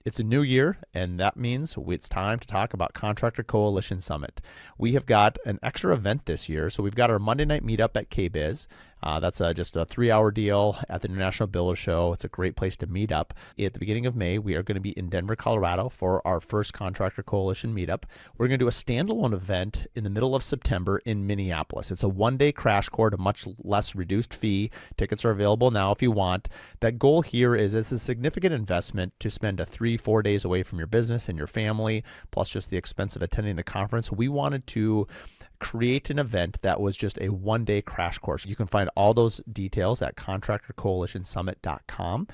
It's a new year, and that means it's time to talk about Contractor Coalition Summit. We have got an extra event this year, so we've got our Monday night meetup at KBIZ. That's just a 3-hour deal at the International Builder Show. It's a great place to meet up. At the beginning of May, we are going to be in Denver, Colorado for our first Contractor Coalition meetup. We're going to do a standalone event in the middle of September in Minneapolis. It's a one-day crash course, a much less reduced fee. Tickets are available now if you want. That goal here is it's a significant investment to spend 3-4 days away from your business and your family, plus just the expense of attending the conference. We wanted to create an event that was just a one-day crash course. You can find all those details at contractorcoalitionsummit.com.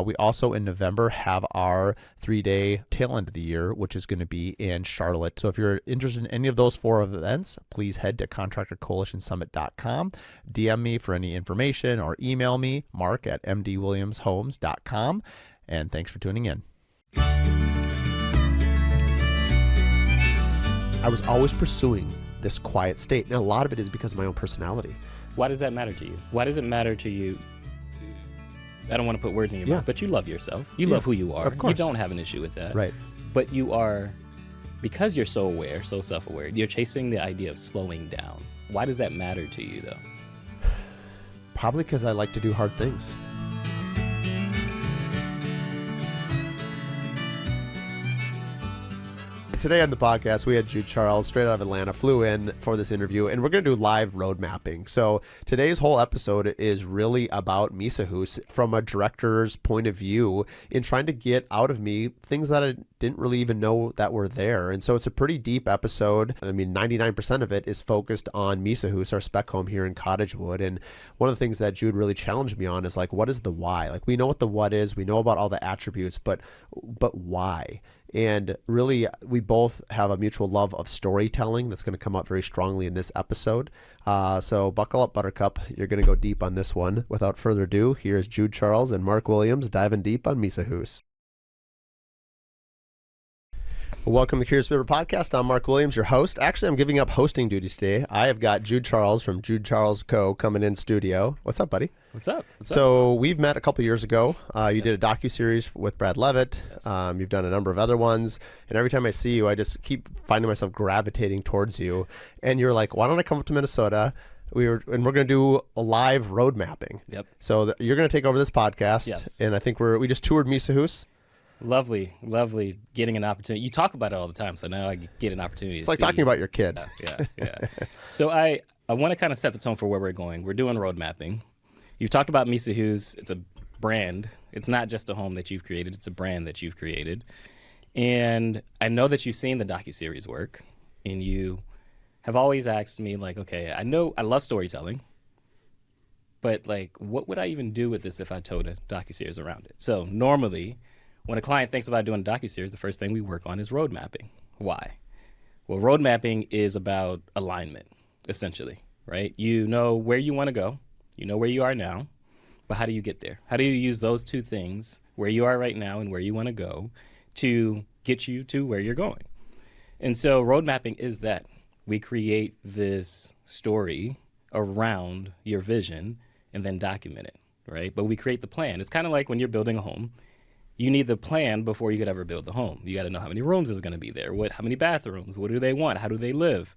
We also in November have our 3-day tail end of the year, which is going to be in Charlotte. So if you're interested in any of those 4 events, please head to contractorcoalitionsummit.com. DM me for any information or email me, mark@mdwilliamshomes.com. And thanks for tuning in. I was always pursuing this quiet state. And a lot of it is because of my own personality. Why does that matter to you? Why does it matter to you? I don't want to put words in your mouth, but you love yourself. You love who you are. Of course. You don't have an issue with that. Right. But you are, because you're so aware, so self-aware, you're chasing the idea of slowing down. Why does that matter to you, though? Probably because I like to do hard things. Today on the podcast, we had Jude Charles straight out of Atlanta, flew in for this interview, and we're going to do live road mapping. So today's whole episode is really about Mysa Hus from a director's point of view in trying to get out of me things that I didn't really even know that were there. And so it's a pretty deep episode. I mean, 99% of it is focused on Mysa Hus, our spec home here in Cottagewood. And one of the things that Jude really challenged me on is like, what is the why? Like, we know what the what is, we know about all the attributes, but why? And really, we both have a mutual love of storytelling that's going to come up very strongly in this episode. So buckle up, Buttercup. You're going to go deep on this one. Without further ado, here's Jude Charles and Mark Williams diving deep on Mysa Hus. Welcome to Curious River Podcast. I'm Mark Williams, your host. Actually, I'm giving up hosting duties today. I have got Jude Charles from Jude Charles Co. coming in studio. What's up, buddy? What's up? So we've met a couple years ago. You did a docuseries with Brad Levitt. Yes. You've done a number of other ones. And every time I see you, I just keep finding myself gravitating towards you. And you're like, why don't I come up to Minnesota? We're going to do a live road mapping. Yep. So you're going to take over this podcast. Yes. And I think we just toured Mysa Hus. Lovely getting an opportunity. You talk about it all the time, so now I get an opportunity It's to like see. talking about your kid. Yeah. So I want to kind of set the tone for where we're going. We're doing road mapping. You've talked about Mysa Hus. It's a brand. It's not just a home that you've created. It's a brand that you've created. And I know that you've seen the docuseries work, and you have always asked me, like, okay, I know I love storytelling, but, like, what would I even do with this if I told a docuseries around it? So normally, when a client thinks about doing a docuseries, the first thing we work on is road mapping. Why? Well, road mapping is about alignment, essentially, right? You know where you want to go. You know where you are now, but how do you get there? How do you use those two things, where you are right now and where you want to go, to get you to where you're going? And so road mapping is that. We create this story around your vision and then document it, right? But we create the plan. It's kind of like when you're building a home. You need the plan before you could ever build the home. You got to know how many rooms is going to be there, how many bathrooms, what do they want, how do they live?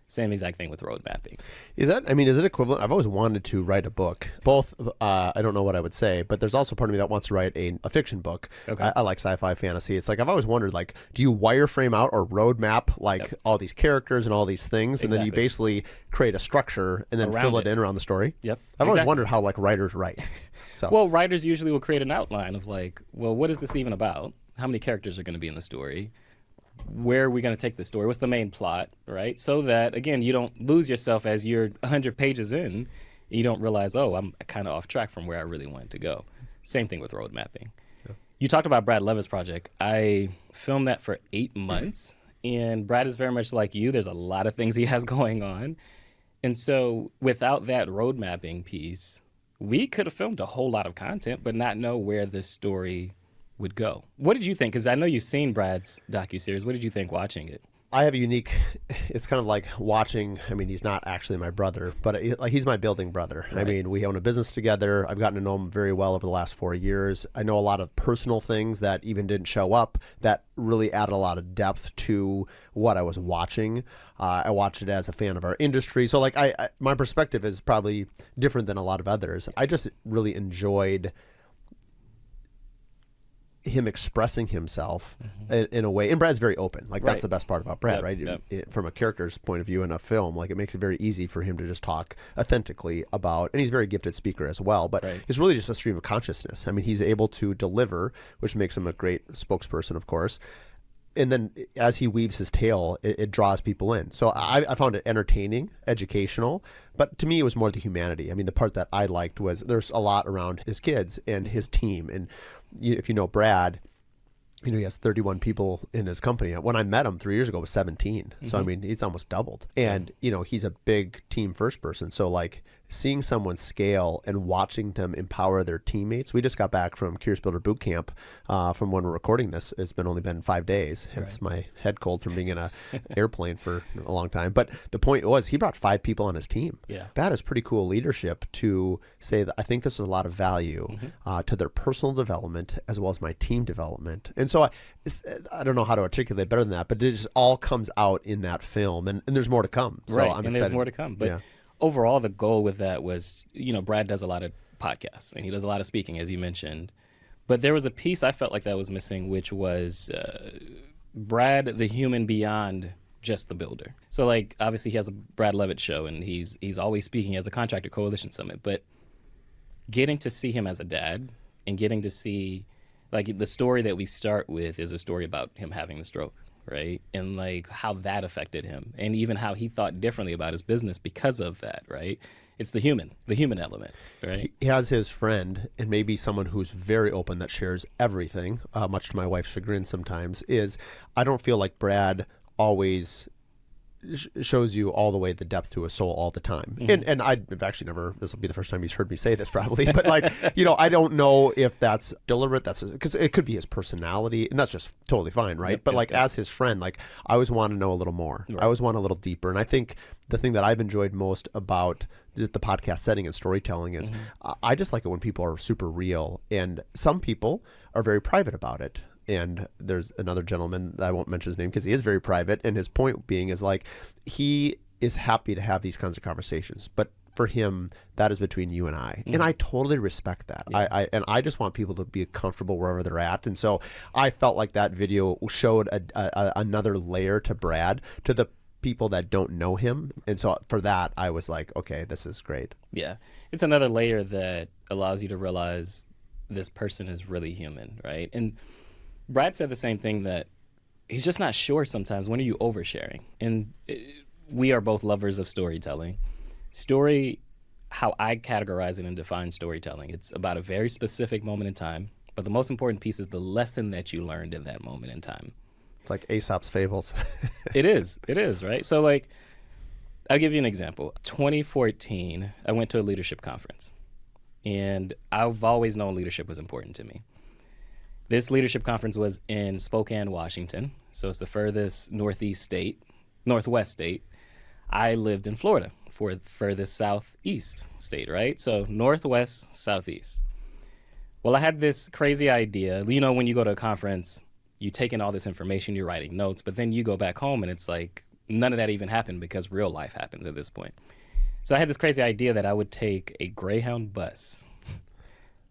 Same exact thing with road mapping. Is it equivalent? I've always wanted to write a book. Both, I don't know what I would say, but there's also part of me that wants to write a fiction book. Okay. I like sci-fi fantasy. It's like, I've always wondered, like, do you wireframe out or road map, like, all these characters and all these things, and then you basically create a structure and then fill it in around the story? Yep. I've always wondered how, like, writers write. So. Well, writers usually will create an outline of, like, well, what is this even about? How many characters are going to be in the story? Where are we going to take the story? What's the main plot, right? So that, again, you don't lose yourself as you're 100 pages in. And you don't realize, oh, I'm kind of off track from where I really wanted to go. Same thing with road mapping. Yeah. You talked about Brad Levitt's project. I filmed that for 8 months. And Brad is very much like you. There's a lot of things he has going on. And so without that road mapping piece, we could have filmed a whole lot of content, but not know where this story would go. What did you think? Because I know you've seen Brad's docuseries. What did you think watching it? I have a unique, it's kind of like watching, I mean, he's not actually my brother, but he's my building brother. Right. I mean, we own a business together. I've gotten to know him very well over the last 4 years. I know a lot of personal things that even didn't show up that really added a lot of depth to what I was watching. I watched it as a fan of our industry. So like my perspective is probably different than a lot of others. I just really enjoyed him expressing himself in a way, and Brad's very open. Like that's the best part about Brad, right? From a character's point of view in a film, like it makes it very easy for him to just talk authentically about, and he's a very gifted speaker as well, but it's really just a stream of consciousness. I mean, he's able to deliver, which makes him a great spokesperson, of course. And then as he weaves his tale, it draws people in. So I found it entertaining, educational, but to me it was more the humanity. I mean, the part that I liked was there's a lot around his kids and his team. And if you know Brad, he has 31 people in his company. When I met him 3 years ago, it was 17. So, I mean, he's almost doubled. And, he's a big team first person. So, like, seeing someone scale and watching them empower their teammates. We just got back from Curious Builder Boot Camp from when we're recording this. It's only been 5 days. Hence my head cold from being in an airplane for a long time. But the point was he brought 5 people on his team. Yeah. That is pretty cool leadership to say that I think this is a lot of value to their personal development as well as my team development. And so I don't know how to articulate better than that, but it just all comes out in that film. And there's more to come. So I'm excited. There's more to come. But overall, the goal with that was, Brad does a lot of podcasts and he does a lot of speaking, as you mentioned. But there was a piece I felt like that was missing, which was Brad, the human beyond just the builder. So, like, obviously he has a Brad Levitt show and he's always speaking as a Contractor Coalition Summit. But getting to see him as a dad and getting to see, like, the story that we start with is a story about him having the stroke. Right. And like how that affected him and even how he thought differently about his business because of that. Right. It's the human element. Right. He has his friend and maybe someone who's very open that shares everything, much to my wife's chagrin sometimes, is I don't feel like Brad always shows you all the way the depth to a soul all the time. And I've actually never, this will be the first time he's heard me say this probably, but like, I don't know if that's deliberate, because it could be his personality and that's just totally fine. Right. But as his friend, like I always want to know a little more. Right. I always want a little deeper. And I think the thing that I've enjoyed most about the podcast setting and storytelling is I just like it when people are super real, and some people are very private about it. And there's another gentleman, I won't mention his name because he is very private. And his point being is like, he is happy to have these kinds of conversations. But for him, that is between you and I. And I totally respect that. Yeah. I just want people to be comfortable wherever they're at. And so I felt like that video showed another layer to Brad, to the people that don't know him. And so for that, I was like, okay, this is great. Yeah. It's another layer that allows you to realize this person is really human, right? And Brad said the same thing, that he's just not sure sometimes, when are you oversharing? And we are both lovers of storytelling. How I categorize it and define storytelling, it's about a very specific moment in time, but the most important piece is the lesson that you learned in that moment in time. It's like Aesop's fables. It is, right? So like, I'll give you an example. 2014, I went to a leadership conference, and I've always known leadership was important to me. This leadership conference was in Spokane, Washington. So it's the furthest northwest state. I lived in Florida, for furthest southeast state, right? So northwest, southeast. Well, I had this crazy idea. When you go to a conference, you take in all this information, you're writing notes, but then you go back home and it's like none of that even happened because real life happens at this point. So I had this crazy idea that I would take a Greyhound bus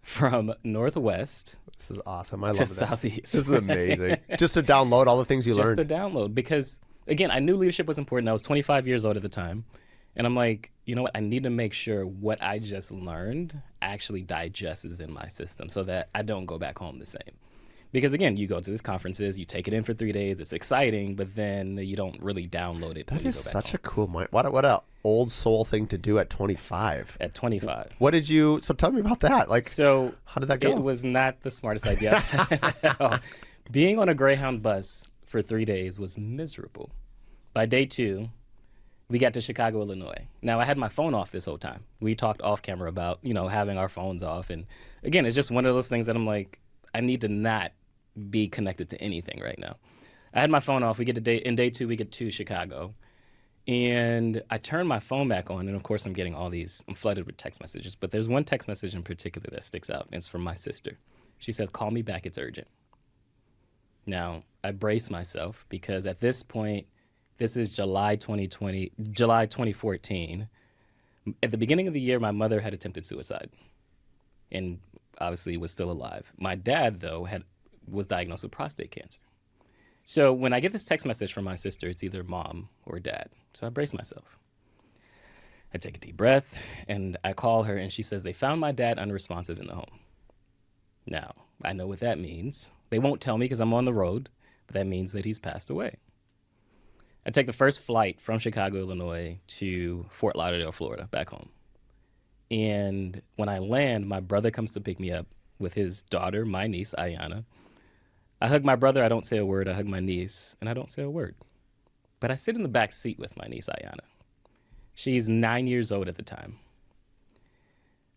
from northwest. This is awesome. I love this. Southeast. This is amazing. Just to download all the things you learned. Just to download, because again, I knew leadership was important. I was 25 years old at the time. And I'm like, you know what? I need to make sure what I just learned actually digests in my system so that I don't go back home the same. Because again, you go to these conferences, you take it in for 3 days, it's exciting, but then you don't really download it. That is such a cool mind. What a old soul thing to do at 25. At 25. So tell me about that. Like, so how did that go? It was not the smartest idea. Being on a Greyhound bus for 3 days was miserable. By day 2, we got to Chicago, Illinois. Now, I had my phone off this whole time. We talked off camera about, having our phones off. And again, it's just one of those things that I'm like, I need to not be connected to anything right now. I had my phone off. We get to day 2, we get to Chicago. And I turn my phone back on, and of course I'm flooded with text messages. But there's one text message in particular that sticks out, and it's from my sister. She says, "Call me back, it's urgent." Now, I brace myself because at this point, this is July 2014. At the beginning of the year, my mother had attempted suicide and obviously was still alive. My dad, though, was diagnosed with prostate cancer. So when I get this text message from my sister, it's either mom or dad. So I brace myself. I take a deep breath, and I call her, and she says, "They found my dad unresponsive in the home." Now, I know what that means. They won't tell me because I'm on the road, but that means that he's passed away. I take the first flight from Chicago, Illinois to Fort Lauderdale, Florida, back home. And when I land, my brother comes to pick me up with his daughter, my niece, Ayana. I hug my brother, I don't say a word. I hug my niece, and I don't say a word. But I sit in the back seat with my niece, Ayana. She's 9 years old at the time.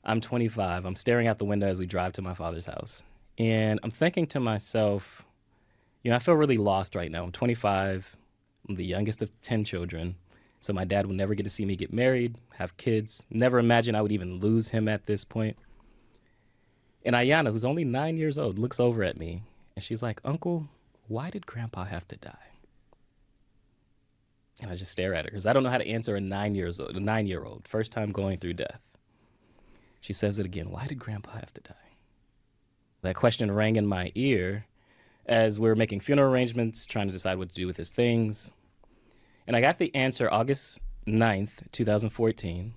I'm 25. I'm staring out the window as we drive to my father's house. And I'm thinking to myself, I feel really lost right now. I'm 25. I'm the youngest of 10 children. So my dad will never get to see me get married, have kids. Never imagined I would even lose him at this point. And Ayana, who's only 9 years old, looks over at me. And she's like, "Uncle, why did Grandpa have to die?" And I just stare at her because I don't know how to answer a 9-year-old, first time going through death. She says it again, "Why did Grandpa have to die?" That question rang in my ear as we were making funeral arrangements, trying to decide what to do with his things. And I got the answer August 9th, 2014,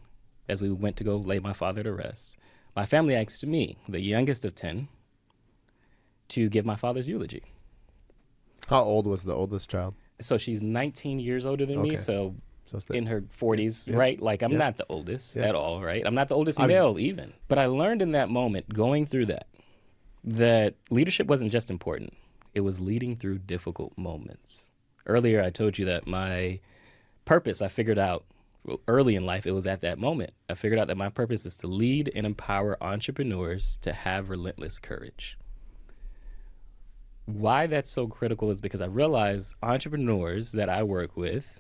as we went to go lay my father to rest. My family asked me, the youngest of 10, to give my father's eulogy. How old was the oldest child? So she's 19 years older than me, so in her 40s, right? Like, I'm not the oldest at all, right? I'm not the oldest male even. But I learned in that moment, going through that leadership wasn't just important. It was leading through difficult moments. Earlier, I told you that my purpose, I figured out early in life, it was at that moment. I figured out that my purpose is to lead and empower entrepreneurs to have relentless courage. Why that's so critical is because I realize entrepreneurs that I work with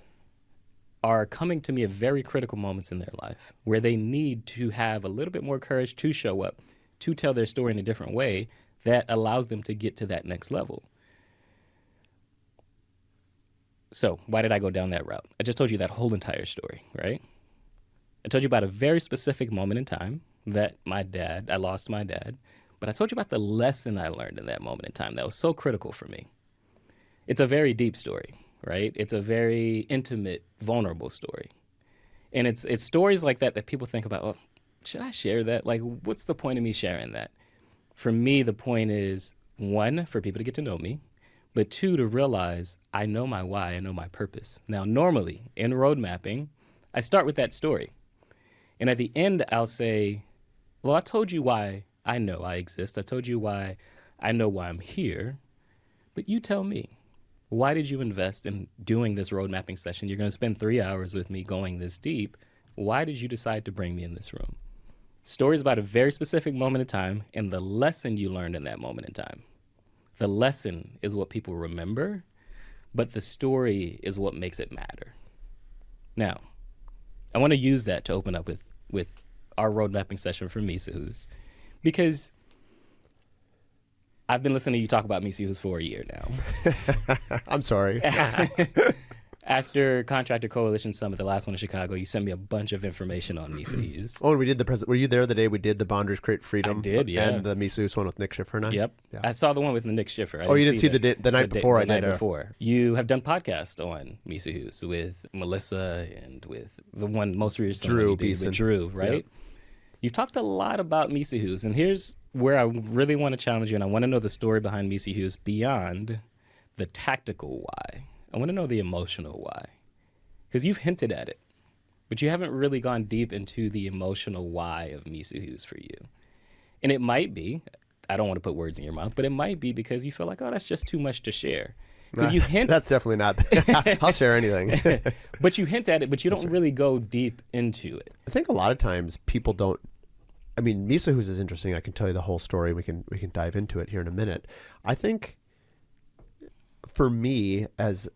are coming to me at very critical moments in their life where they need to have a little bit more courage to show up, to tell their story in a different way that allows them to get to that next level. So why did I go down that route? I just told you that whole entire story, right? I told you about a very specific moment in time that I lost my dad. But I told you about the lesson I learned in that moment in time that was so critical for me. It's a very deep story, right? It's a very intimate, vulnerable story. And it's stories like that people think about, well, should I share that? Like, what's the point of me sharing that? For me, the point is, 1, for people to get to know me, but 2, to realize I know my why, I know my purpose. Now, normally, in road mapping, I start with that story. And at the end, I'll say, well, I told you why I know I exist. I told you why I know why I'm here. But you tell me, why did you invest in doing this road mapping session? You're going to spend 3 hours with me going this deep. Why did you decide to bring me in this room? Stories about a very specific moment in time and the lesson you learned in that moment in time. The lesson is what people remember, but the story is what makes it matter. Now, I want to use that to open up with our road mapping session for Mysa Hus. Because I've been listening to you talk about Mysa Hus for a year now. I'm sorry. After Contractor Coalition Summit, the last one in Chicago, you sent me a bunch of information on Mysa Hus. Oh, and we did were you there the day we did the Boundaries Create Freedom? I did, yeah. And the Mysa Hus one with Nick Schiffer and I? Yep. Yeah. I saw the one with Nick Schiffer. You didn't see the night before I did. The night before. You have done podcasts on Mysa Hus with Melissa and with the one most recent Drew with Drew, right? Yep. You've talked a lot about Mysa Hus, and here's where I really want to challenge you, and I want to know the story behind Mysa Hus beyond the tactical why. I want to know the emotional why. Because you've hinted at it, but you haven't really gone deep into the emotional why of Mysa Hus for you. And it might be, I don't want to put words in your mouth, but it might be because you feel like, oh, that's just too much to share. Because you hint. That's definitely not. I'll share anything. But you hint at it, but you don't really go deep into it. I think a lot of times people don't. I mean, Mysa Hus is interesting. I can tell you the whole story. We can dive into it here in a minute. I think for me, as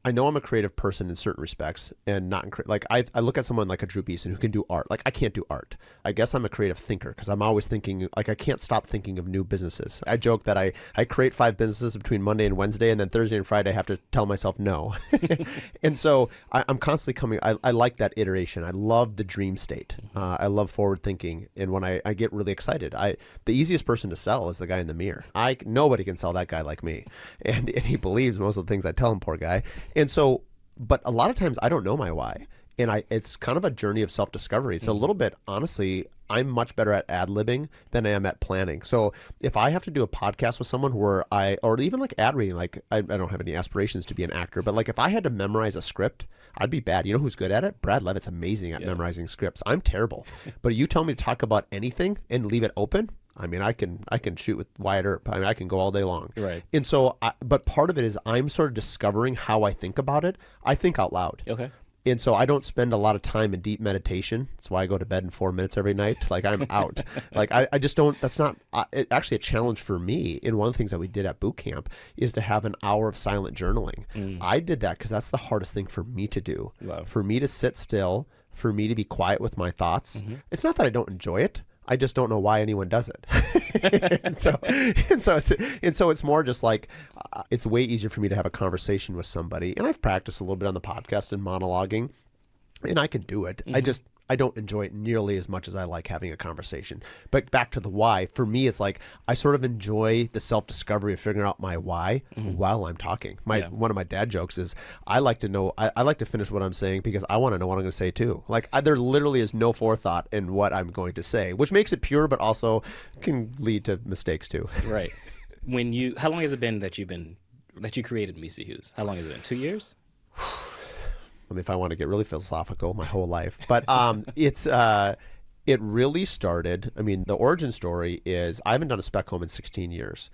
I know I'm a creative person in certain respects, and not in like I look at someone like a Drew Beeson who can do art. Like I can't do art. I guess I'm a creative thinker because I'm always thinking. Like I can't stop thinking of new businesses. I joke that I create 5 businesses between Monday and Wednesday, and then Thursday and Friday I have to tell myself no. And so I'm constantly coming. I like that iteration. I love the dream state. I love forward thinking, and when I get really excited, the easiest person to sell is the guy in the mirror. Nobody can sell that guy like me, and he believes most of the things I tell him. Poor guy. And so, but a lot of times I don't know my why. And it's kind of a journey of self-discovery. It's a little bit, honestly, I'm much better at ad-libbing than I am at planning. So if I have to do a podcast with someone or even like ad reading, like I don't have any aspirations to be an actor, but like if I had to memorize a script, I'd be bad. You know who's good at it? Brad Levitt's amazing at memorizing scripts. I'm terrible. But you tell me to talk about anything and leave it open, I mean, I can shoot with Wyatt Earp. I mean, I can go all day long. Right. And so, but part of it is I'm sort of discovering how I think about it. I think out loud. Okay. And so I don't spend a lot of time in deep meditation. That's why I go to bed in 4 minutes every night. Like I'm out. Like I just don't, that's not actually a challenge for me. And one of the things that we did at boot camp is to have an hour of silent journaling. I did that because that's the hardest thing for me to do. Wow. For me to sit still, for me to be quiet with my thoughts. It's not that I don't enjoy it. I just don't know why anyone does it. and so it's more just like, it's way easier for me to have a conversation with somebody. And I've practiced a little bit on the podcast and monologuing, and I can do it. I don't enjoy it nearly as much as I like having a conversation. But back to the why, for me, it's like I sort of enjoy the self-discovery of figuring out my why while I'm talking. One of my dad jokes is I like to know, I like to finish what I'm saying because I want to know what I'm going to say too. Like there literally is no forethought in what I'm going to say, which makes it pure, but also can lead to mistakes too. Right. How long has it been that you created Mysa Hus? How long has it been? 2 years? I mean, if I want to get really philosophical, my whole life. But it really started, I mean, the origin story is I haven't done a spec home in 16 years.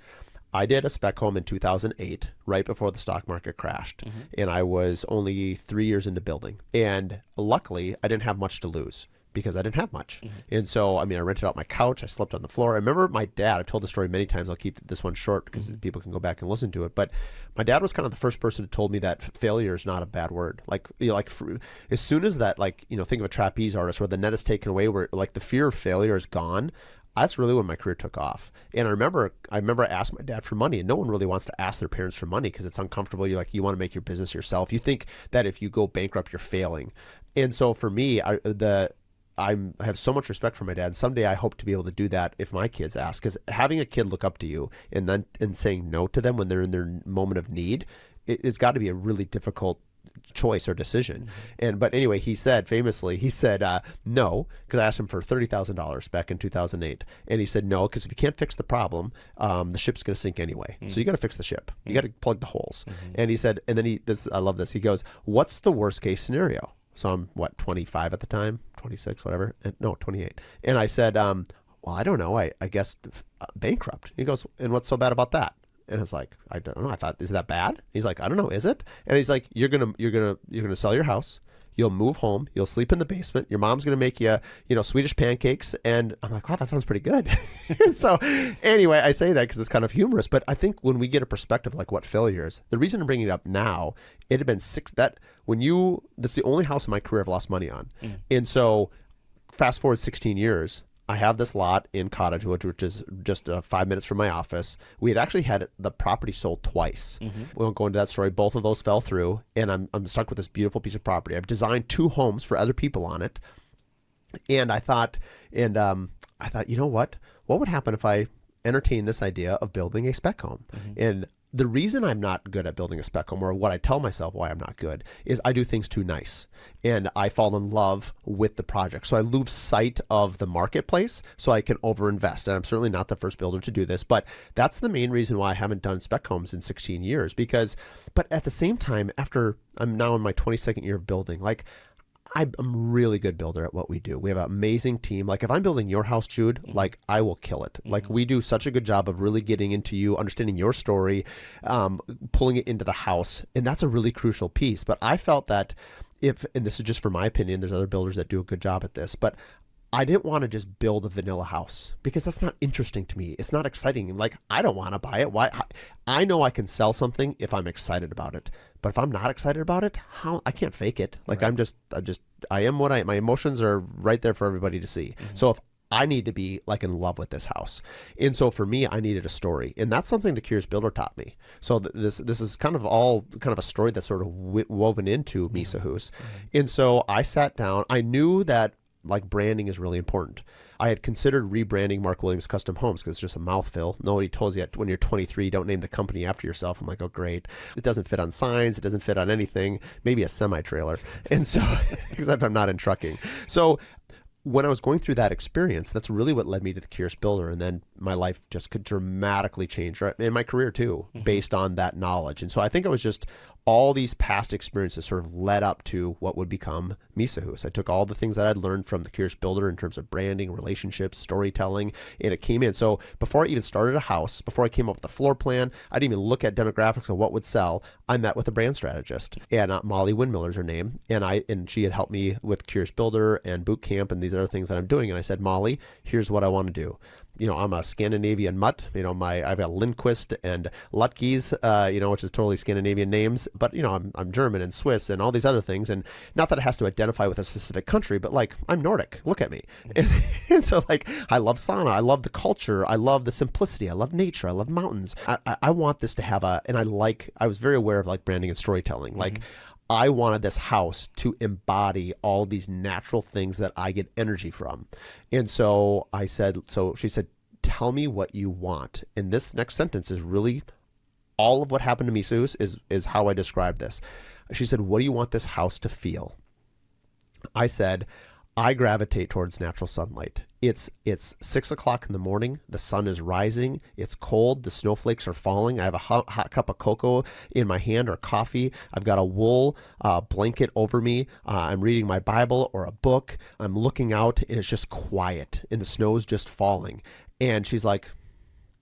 I did a spec home in 2008, right before the stock market crashed. And I was only 3 years into building. And luckily, I didn't have much to lose because I didn't have much. And so, I mean, I rented out my couch. I slept on the floor. I remember my dad, I've told the story many times. I'll keep this one short because people can go back and listen to it. But my dad was kind of the first person who told me that failure is not a bad word. Like, you know, as soon as that, like, you know, think of a trapeze artist where the net is taken away, where like the fear of failure is gone. That's really when my career took off. And I remember I asked my dad for money, and no one really wants to ask their parents for money because it's uncomfortable. You want to make your business yourself. You think that if you go bankrupt, you're failing. And so for me, I have so much respect for my dad. And someday I hope to be able to do that if my kids ask, because having a kid look up to you and saying no to them when they're in their moment of need, it's got to be a really difficult choice or decision. But anyway, he said famously, no, because I asked him for $30,000 back in 2008. And he said, no, because if you can't fix the problem, the ship's going to sink anyway. So you got to fix the ship. You got to plug the holes. And he said, and then I love this. He goes, what's the worst case scenario? So I'm 25 at the time, 26, whatever. No, 28. And I said, well, I don't know. I guess bankrupt. He goes, and what's so bad about that? And I was like, I don't know. I thought, is that bad? He's like, I don't know. Is it? And he's like, you're gonna sell your house. You'll move home. You'll sleep in the basement. Your mom's going to make you, Swedish pancakes. And I'm like, wow, that sounds pretty good. So anyway, I say that because it's kind of humorous. But I think when we get a perspective like what failure is, the reason I'm bringing it up now, it had been that's the only house in my career I've lost money on. And so fast forward 16 years, I have this lot in Cottagewood, which is just 5 minutes from my office. We had actually had the property sold twice. We won't go into that story. Both of those fell through, and I'm stuck with this beautiful piece of property. I've designed 2 homes for other people on it, and I thought, you know what? What would happen if I entertained this idea of building a spec home? And the reason I'm not good at building a spec home, or what I tell myself why I'm not good, is I do things too nice. And I fall in love with the project. So I lose sight of the marketplace so I can overinvest. And I'm certainly not the first builder to do this, but that's the main reason why I haven't done spec homes in 16 years. But at the same time, after I'm now in my 22nd year of building, like, I'm a really good builder at what we do. We have an amazing team. Like if I'm building your house, Jude, like I will kill it. Like we do such a good job of really getting into you, understanding your story, pulling it into the house. And that's a really crucial piece. But I felt that and this is just for my opinion, there's other builders that do a good job at this, but I didn't want to just build a vanilla house because that's not interesting to me. It's not exciting. Like, I don't want to buy it. Why? I know I can sell something if I'm excited about it. But if I'm not excited about it, I can't fake it. Like, right. I am what my emotions are right there for everybody to see. Mm-hmm. So if I need to be like in love with this house. And so for me, I needed a story. And that's something the Curious Builder taught me. So this is kind of a story that's sort of woven into Mysa Hus. Mm-hmm. And so I sat down. I knew that like branding is really important. I had considered rebranding Mark Williams Custom Homes because it's just a mouthful. Nobody tells you when you're 23, don't name the company after yourself. I'm like, oh, great. It doesn't fit on signs. It doesn't fit on anything. Maybe a semi-trailer. And so, except I'm not in trucking. So when I was going through that experience, that's really what led me to the Curious Builder. And then my life just could dramatically change, right? And my career too, based on that knowledge. And so I think it was just all these past experiences sort of led up to what would become Mysa Hus. I took all the things that I'd learned from the Curious Builder in terms of branding, relationships, storytelling, and it came in. So before I even started a house, before I came up with the floor plan, I didn't even look at demographics of what would sell. I met with a brand strategist, and Molly Windmiller's her name, and she had helped me with Curious Builder and boot camp and these other things that I'm doing. And I said, Molly, here's what I want to do. I'm a Scandinavian mutt. I've got Lindquist and Lutke's, which is totally Scandinavian names. But I'm German and Swiss and all these other things. And not that it has to identify with a specific country, but like I'm Nordic. Look at me. And so like I love sauna. I love the culture. I love the simplicity. I love nature. I love mountains. I want this to have I was very aware of like branding and storytelling. Like I wanted this house to embody all these natural things that I get energy from. And so she said, tell me what you want. And this next sentence is really all of what happened to Mysa Hus is how I describe this. She said, what do you want this house to feel? I said, I gravitate towards natural sunlight. It's 6 o'clock in the morning. The sun is rising. It's cold. The snowflakes are falling. I have a hot cup of cocoa in my hand or coffee. I've got a wool blanket over me. I'm reading my Bible or a book. I'm looking out and it's just quiet and the snow's just falling. And she's like,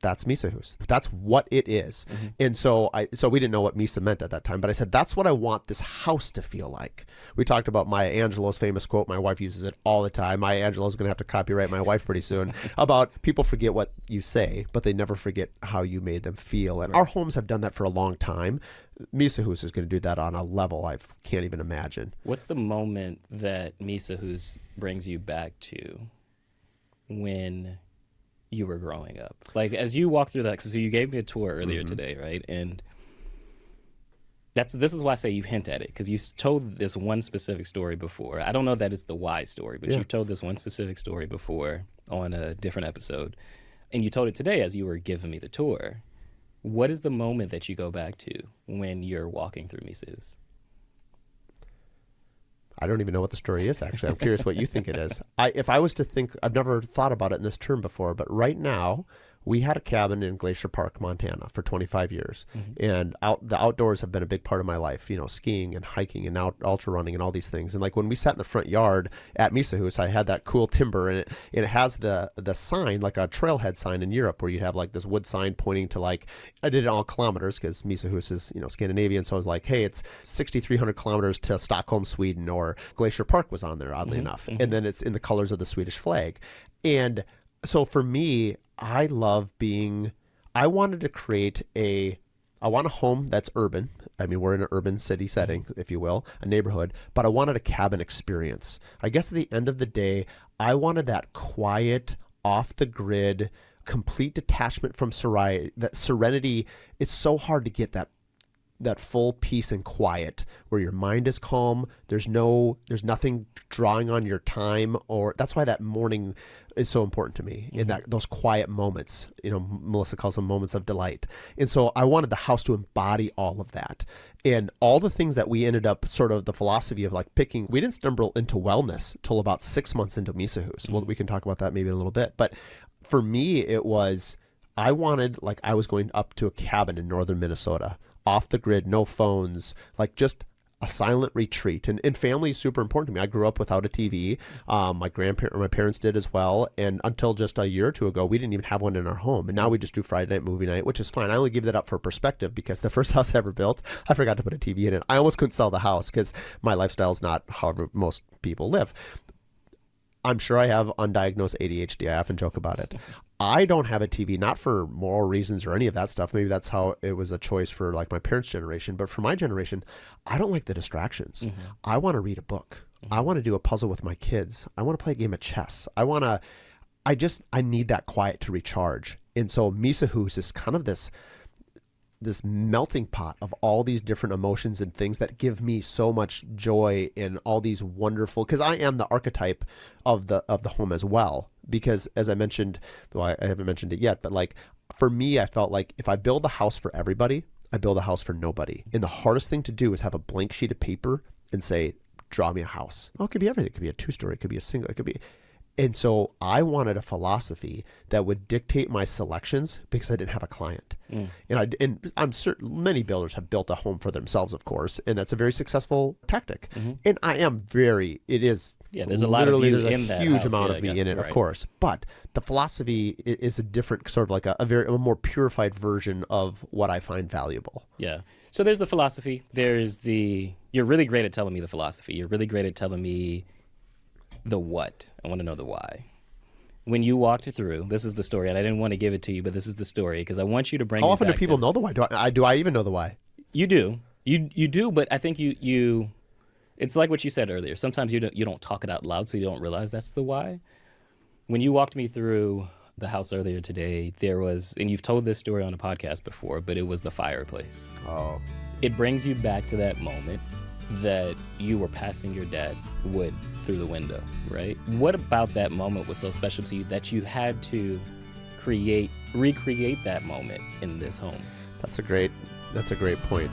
that's Mysa Hus. That's what it is. Mm-hmm. And so we didn't know what Mysa meant at that time, but I said, that's what I want this house to feel like. We talked about Maya Angelou's famous quote. My wife uses it all the time. Maya Angelou's going to have to copyright my wife pretty soon about people forget what you say, but they never forget how you made them feel. And our homes have done that for a long time. Mysa Hus is going to do that on a level I can't even imagine. What's the moment that Mysa Hus brings you back to when you were growing up? Like as you walk through that, so you gave me a tour earlier today, right? And this is why I say you hint at it, because you told this one specific story before. I don't know that it's the why story, but you've told this one specific story before on a different episode. And you told it today as you were giving me the tour. What is the moment that you go back to when you're walking through Mysa Hus? I don't even know what the story is, actually. I'm curious what you think it is. If I was to think, I've never thought about it in this term before, but right now, we had a cabin in Glacier Park, Montana for 25 years. And the outdoors have been a big part of my life, skiing and hiking and ultra running and all these things. And like when we sat in the front yard at Mysa Hus, I had that cool timber and it has the sign, like a trailhead sign in Europe where you'd have like this wood sign pointing to like, I did it all kilometers because Mysa Hus is, Scandinavian. So I was like, hey, it's 6,300 kilometers to Stockholm, Sweden, or Glacier Park was on there, oddly enough. And then it's in the colors of the Swedish flag. And so for me, I wanted to create I want a home that's urban. I mean, we're in an urban city setting, if you will, a neighborhood, but I wanted a cabin experience. I guess at the end of the day, I wanted that quiet, off the grid, complete detachment from that serenity. It's so hard to get that full peace and quiet where your mind is calm. There's nothing drawing on your time, or that's why that morning is so important to me. In that those quiet moments, Melissa calls them moments of delight. And so I wanted the house to embody all of that. And all the things that we ended up sort of the philosophy of like picking, we didn't stumble into wellness till about 6 months into Mysa Hus. Well, we can talk about that maybe in a little bit. But for me, it was, I wanted, like I was going up to a cabin in northern Minnesota, off the grid, no phones, like just a silent retreat. And family is super important to me. I grew up without a TV. My parents did as well. And until just a year or two ago, we didn't even have one in our home. And now we just do Friday night movie night, which is fine. I only give that up for perspective because the first house I ever built, I forgot to put a TV in it. I almost couldn't sell the house because my lifestyle is not however most people live. I'm sure I have undiagnosed ADHD. I often joke about it. I don't have a TV, not for moral reasons or any of that stuff. Maybe that's how it was a choice for like my parents' generation. But for my generation, I don't like the distractions. I want to read a book. I want to do a puzzle with my kids. I want to play a game of chess. I need that quiet to recharge. And so Mysa Hus is kind of this melting pot of all these different emotions and things that give me so much joy in all these wonderful, because I am the archetype of the home as well. Because as I mentioned, though I haven't mentioned it yet, but like for me, I felt like if I build a house for everybody, I build a house for nobody. And the hardest thing to do is have a blank sheet of paper and say, draw me a house. Oh, it could be everything. It could be a 2-story. It could be a single. It could be. And so I wanted a philosophy that would dictate my selections because I didn't have a client. And I'm certain many builders have built a home for themselves, of course, and that's a very successful tactic. And I am there's a lot of you in that huge house. amount of me in it, of course. But the philosophy is a different sort of like a more purified version of what I find valuable. Yeah. So there's the philosophy. You're really great at telling me the philosophy. You're really great at telling me the what. I want to know the why. When you walked through, this is the story, and I didn't want to give it to you, but this is the story because I want you to bring. How often do people know the why? Do I even know the why? You do. You do, but I think you. It's like what you said earlier. Sometimes you don't talk it out loud, so you don't realize that's the why. When you walked me through the house earlier today, there was, and you've told this story on a podcast before, but it was the fireplace. Oh. It brings you back to that moment that you were passing your dad wood through the window, right? What about that moment was so special to you that you had to recreate that moment in this home? That's a great point.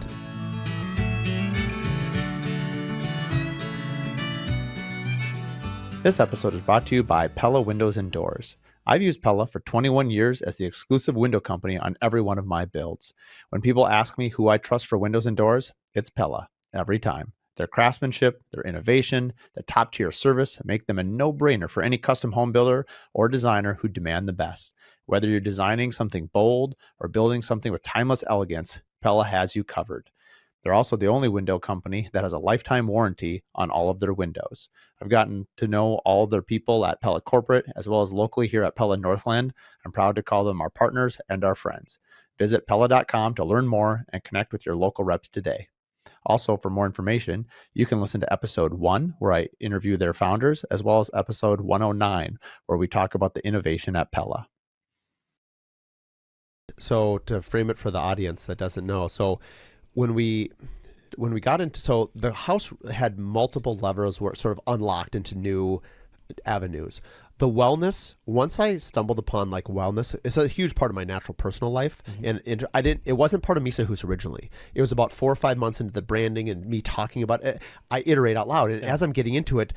This episode is brought to you by Pella Windows and Doors. I've used Pella for 21 years as the exclusive window company on every one of my builds. When people ask me who I trust for windows and doors, it's Pella, every time. Their craftsmanship, their innovation, the top-tier service make them a no-brainer for any custom home builder or designer who demand the best. Whether you're designing something bold or building something with timeless elegance, Pella has you covered. They're also the only window company that has a lifetime warranty on all of their windows. I've gotten to know all of their people at Pella Corporate, as well as locally here at Pella Northland. I'm proud to call them our partners and our friends. Visit Pella.com to learn more and connect with your local reps today. Also, for more information, you can listen to episode 1, where I interview their founders, as well as episode 109, where we talk about the innovation at Pella. So to frame it for the audience that doesn't know, so when we got into, so the house had multiple levers where it sort of unlocked into new avenues. The wellness, once I stumbled upon like wellness, it's a huge part of my natural personal life. And it wasn't part of Mysa Hus originally. It was about 4 or 5 months into the branding and me talking about it. I iterate out loud. And as I'm getting into it,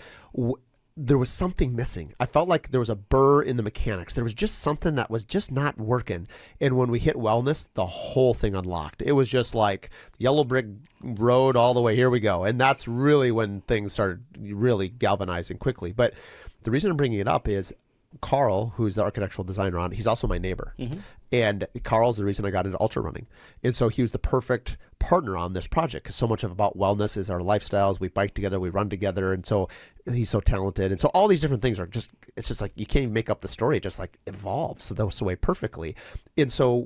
there was something missing. I felt like there was a burr in the mechanics. There was just something that was just not working. And when we hit wellness, the whole thing unlocked. It was just like yellow brick road all the way. Here we go. And that's really when things started really galvanizing quickly. But the reason I'm bringing it up is Carl, who's the architectural designer on, he's also my neighbor. And Carl's the reason I got into ultra running. And so he was the perfect partner on this project because so much about wellness is our lifestyles. We bike together, we run together. And so he's so talented. And so all these different things are just, it's just like, you can't even make up the story. It just like evolves so that was the way perfectly. And so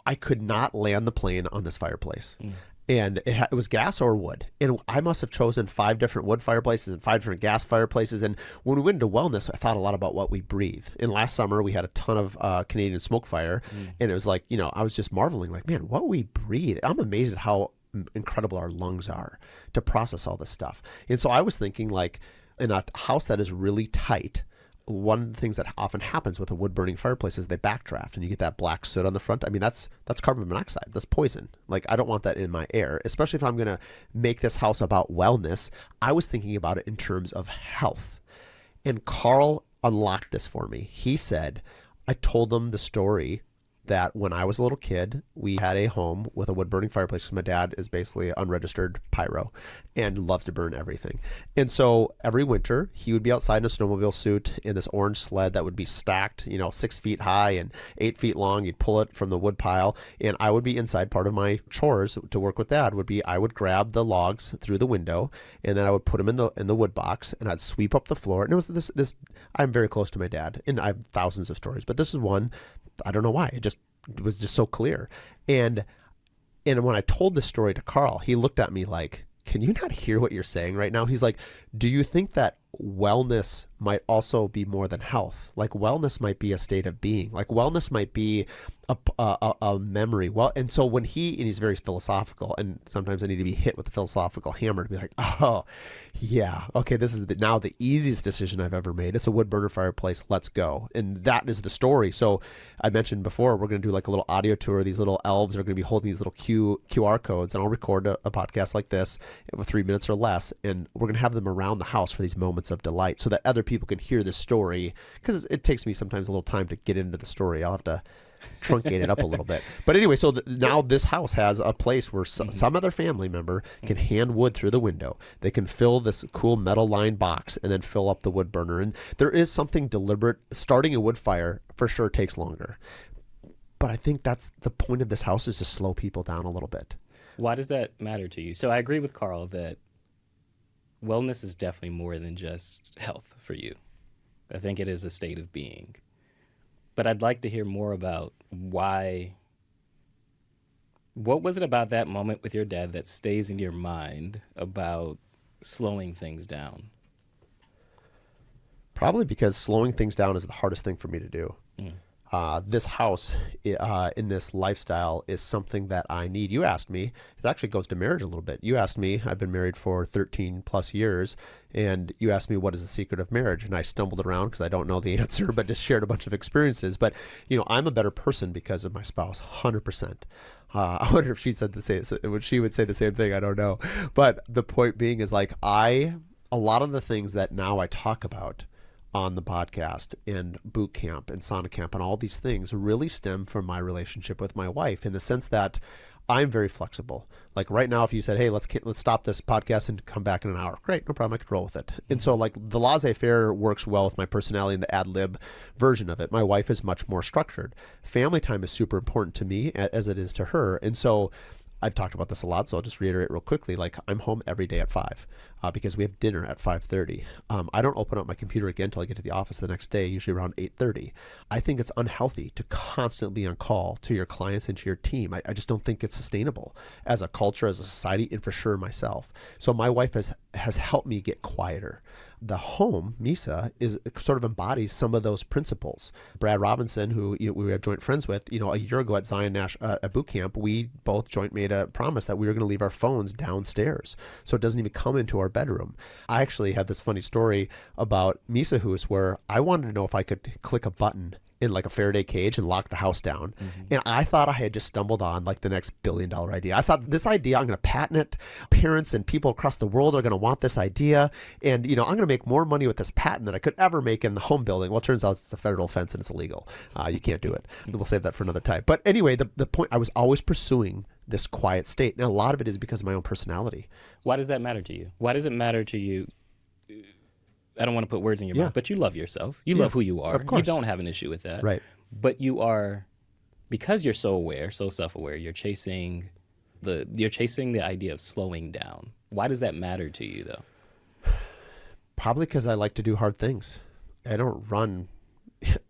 I could not land the plane on this fireplace. And it was gas or wood. And I must have chosen 5 different wood fireplaces and 5 different gas fireplaces. And when we went into wellness, I thought a lot about what we breathe. And last summer, we had a ton of Canadian smoke fire. And it was like, I was just marveling like, man, what we breathe. I'm amazed at how incredible our lungs are to process all this stuff. And so I was thinking like in a house that is really tight, one of the things that often happens with a wood burning fireplace is they backdraft and you get that black soot on the front. I mean, that's carbon monoxide. That's poison. Like, I don't want that in my air, especially if I'm going to make this house about wellness. I was thinking about it in terms of health. And Carl unlocked this for me. He said, I told him the story that when I was a little kid, we had a home with a wood burning fireplace. My dad is basically unregistered pyro and loves to burn everything. And so every winter he would be outside in a snowmobile suit in this orange sled that would be stacked, 6 feet high and 8 feet long. You'd pull it from the wood pile, and I would be inside. Part of my chores to work with Dad would be I would grab the logs through the window, and then I would put them in the wood box, and I'd sweep up the floor. And it was this. I'm very close to my dad, and I have thousands of stories, but this is one. I don't know why. It was just so clear. And when I told this story to Carl, he looked at me like, can you not hear what you're saying right now? He's like, do you think that wellness might also be more than health? Like wellness might be a state of being. Like wellness might be a memory. Well, and so when he's very philosophical, and sometimes I need to be hit with the philosophical hammer to be like, oh, yeah, okay, this is now the easiest decision I've ever made. It's a wood burner fireplace. Let's go. And that is the story. So I mentioned before, we're going to do like a little audio tour. These little elves are going to be holding these little QR codes, and I'll record a podcast like this with 3 minutes or less, and we're going to have them around the house for these moments of delight so that other people can hear this story, because it takes me sometimes a little time to get into the story. I'll have to truncate it up a little bit. But anyway, so now this house has a place where some other family member can hand wood through the window. They can fill this cool metal lined box and then fill up the wood burner. And there is something deliberate. Starting a wood fire for sure takes longer. But I think that's the point of this house, is to slow people down a little bit. Why does that matter to you? So I agree with Carl that wellness is definitely more than just health for you. I think it is a state of being. But I'd like to hear more about why. What was it about that moment with your dad that stays in your mind about slowing things down? Probably because slowing things down is the hardest thing for me to do. This house in this lifestyle is something that I need. You asked me, it actually goes to marriage a little bit. You asked me, I've been married for 13 plus years, and you asked me, what is the secret of marriage? And I stumbled around because I don't know the answer, but just shared a bunch of experiences. But, I'm a better person because of my spouse, 100%. I wonder if she would say the same thing. I don't know. But the point being is like, a lot of the things that now I talk about on the podcast and boot camp and sauna camp and all these things really stem from my relationship with my wife, in the sense that I'm very flexible. Like right now, if you said, hey, let's stop this podcast and come back in an hour, great, no problem, I could roll with it. And so like the laissez-faire works well with my personality and the ad lib version of it. My wife is much more structured. Family time is super important to me as it is to her. And so I've talked about this a lot, so I'll just reiterate real quickly. Like I'm home every day at 5 because we have dinner at 5:30. I don't open up my computer again until I get to the office the next day, usually around 8:30. I think it's unhealthy to constantly be on call to your clients and to your team. I just don't think it's sustainable as a culture, as a society, and for sure myself. So my wife has helped me get quieter. The home, Mysa, sort of embodies some of those principles. Brad Robinson, who we have joint friends with, a year ago at Zion at boot camp, we both joint made a promise that we were going to leave our phones downstairs, so it doesn't even come into our bedroom. I actually had this funny story about Mysa Hus where I wanted to know if I could click a button in like a Faraday cage and lock the house down. And I thought I had just stumbled on like the next billion-dollar idea. I thought, this idea, I'm going to patent it. Parents and people across the world are going to want this idea. And, I'm going to make more money with this patent than I could ever make in the home building. Well, it turns out it's a federal offense and it's illegal. You can't do it. We'll save that for another time. But anyway, the point, I was always pursuing this quiet state. And a lot of it is because of my own personality. Why does that matter to you? Why does it matter to you? I don't want to put words in your mouth, but you love yourself. You love who you are. Of course. You don't have an issue with that. Right. But you are, because you're so aware, so self-aware, you're chasing the idea of slowing down. Why does that matter to you, though? Probably because I like to do hard things. I don't run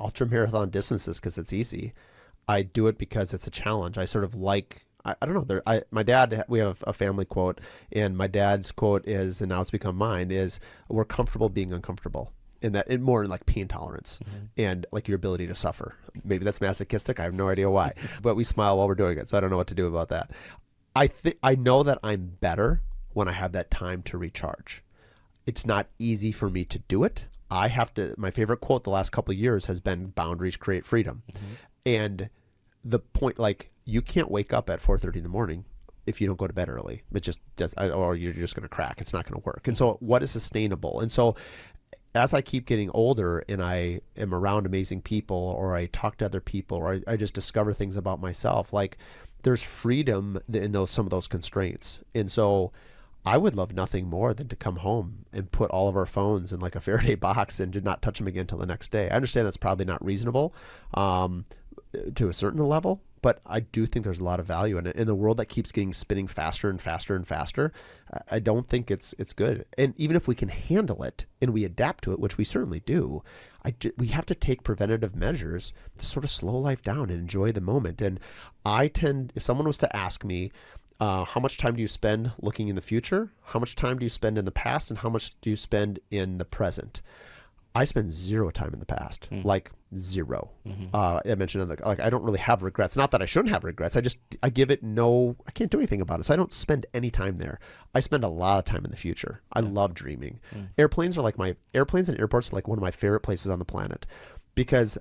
ultra marathon distances because it's easy. I do it because it's a challenge. I sort of like, I don't know. My dad, we have a family quote, and my dad's quote is, and now it's become mine, is we're comfortable being uncomfortable. And more like pain tolerance and like your ability to suffer. Maybe that's masochistic. I have no idea why, but we smile while we're doing it. So I don't know what to do about that. I know that I'm better when I have that time to recharge. It's not easy for me to do it. My favorite quote the last couple of years has been boundaries create freedom. And the point, like, you can't wake up at 4:30 in the morning if you don't go to bed early. It just or you're just going to crack. It's not going to work. And so what is sustainable? And so as I keep getting older and I am around amazing people, or I talk to other people, or I just discover things about myself, like there's freedom in some of those constraints. And so I would love nothing more than to come home and put all of our phones in like a Faraday box and to not touch them again until the next day. I understand that's probably not reasonable to a certain level, but I do think there's a lot of value in it. In the world that keeps getting spinning faster and faster and faster, I don't think it's good. And even if we can handle it and we adapt to it, which we certainly do, we have to take preventative measures to sort of slow life down and enjoy the moment. And if someone was to ask me, how much time do you spend looking in the future? How much time do you spend in the past? And how much do you spend in the present? I spend zero time in the past, like zero. I mentioned like I don't really have regrets. Not that I shouldn't have regrets. I give it I can't do anything about it. So I don't spend any time there. I spend a lot of time in the future. I love dreaming. Airplanes and airports are like one of my favorite places on the planet, because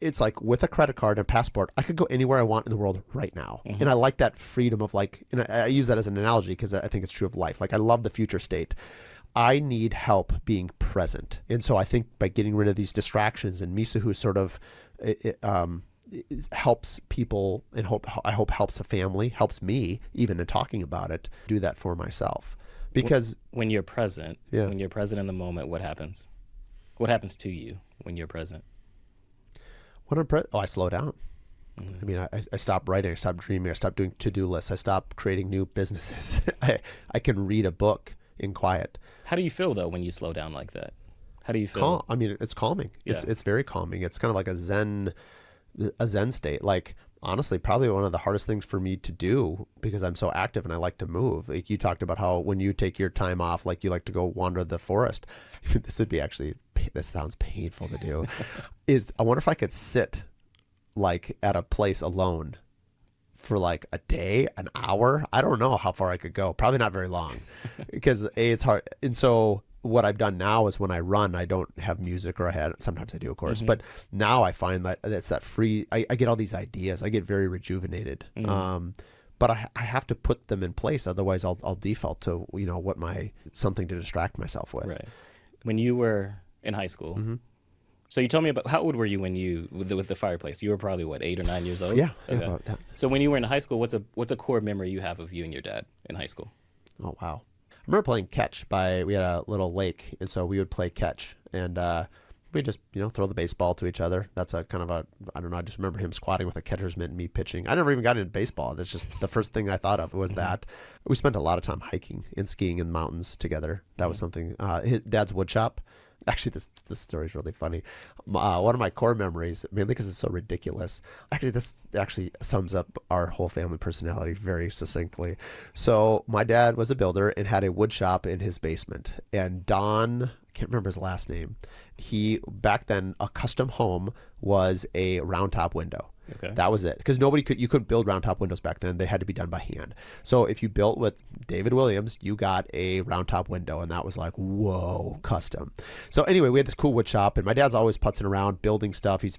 it's like with a credit card and passport, I could go anywhere I want in the world right now. And I like that freedom of like, and I use that as an analogy because I think it's true of life. Like I love the future state. I need help being present. And so I think by getting rid of these distractions, and Mysa Hus sort of it helps people, and I hope helps a family, helps me even in talking about it, do that for myself. Because when you're present, when you're present in the moment, what happens? What happens to you when you're present? I slow down. I mean, I stopped writing, I stopped dreaming, I stopped doing to-do lists, I stopped creating new businesses. I can read a book in quiet. How do you feel though when you slow down like that? How do you feel? I mean, it's calming. It's very calming. It's kind of like a zen state. Like honestly, probably one of the hardest things for me to do, because I'm so active and I like to move. Like you talked about how when you take your time off, like you like to go wander the forest. This sounds painful to do. I wonder if I could sit like at a place alone for like a day, an hour. I don't know how far I could go. Probably not very long, because it's hard. And so what I've done now is when I run, I don't have music, or sometimes I do, of course, but now I find that it's that free, I get all these ideas. I get very rejuvenated. But I have to put them in place. Otherwise I'll default to, something to distract myself with. Right. When you were in high school, so you told me about, how old were you when with the fireplace? You were probably what, 8 or 9 years old? Yeah. Okay. About that. So when you were in high school, what's a core memory you have of you and your dad in high school? Oh, wow. I remember playing catch we had a little lake, and so we would play catch, and we just, throw the baseball to each other. That's a kind of I don't know, I just remember him squatting with a catcher's mitt and me pitching. I never even got into baseball. That's just the first thing I thought of was that. We spent a lot of time hiking and skiing in the mountains together. That was something. His dad's wood shop. Actually, this story is really funny. One of my core memories, mainly because it's so ridiculous. Actually, this actually sums up our whole family personality very succinctly. So my dad was a builder and had a wood shop in his basement. And Don, I can't remember his last name. Back then, a custom home was a round top window. Okay. That was it. Because you couldn't build round top windows back then. They had to be done by hand. So if you built with David Williams, you got a round top window, and that was like, whoa, custom. So anyway, we had this cool wood shop, and my dad's always putzing around building stuff. He's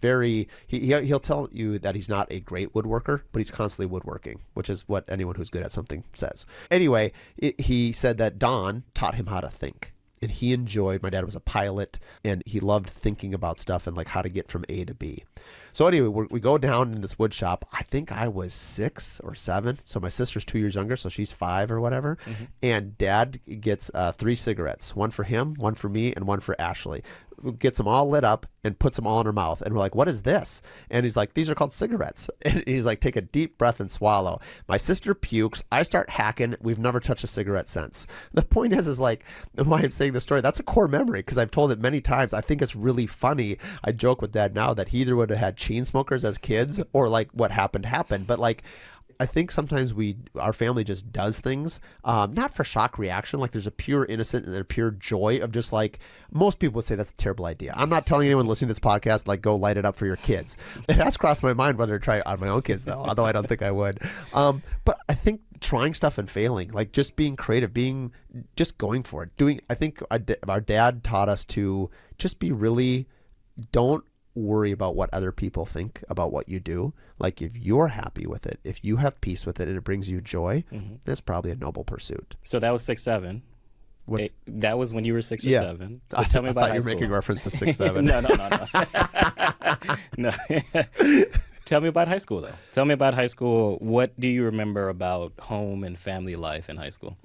he'll tell you that he's not a great woodworker, but he's constantly woodworking, which is what anyone who's good at something says. Anyway, he said that Don taught him how to think. And he enjoyed, my dad was a pilot, and he loved thinking about stuff and like how to get from A to B. So anyway, we go down in this wood shop. I think I was 6 or 7. So my sister's 2 years younger, so she's 5 or whatever. And dad gets 3 cigarettes, one for him, one for me, and one for Ashley. Gets them all lit up and puts them all in her mouth. And we're like, what is this? And he's like, these are called cigarettes. And he's like, take a deep breath and swallow. My sister pukes. I start hacking. We've never touched a cigarette since. The point is like, why I'm saying this story, that's a core memory because I've told it many times. I think it's really funny. I joke with dad now that he either would have had chain smokers as kids or like what happened. But like, I think sometimes our family just does things, not for shock reaction. Like there's a pure innocent and a pure joy of just like, most people would say that's a terrible idea. I'm not telling anyone listening to this podcast, like go light it up for your kids. It has crossed my mind whether to try it on my own kids though, although I don't think I would. But I think trying stuff and failing, like just being creative, just going for it. I think our dad taught us to just be really, don't worry about what other people think about what you do. Like if you're happy with it, if you have peace with it and it brings you joy, that's probably a noble pursuit. So that was 6, 7. That was when you were 6 or Yeah. 7. But tell me about high you're school. making reference to 6, 7. No. No. Tell me about high school, though. Tell me about high school. What do you remember about home and family life in high school?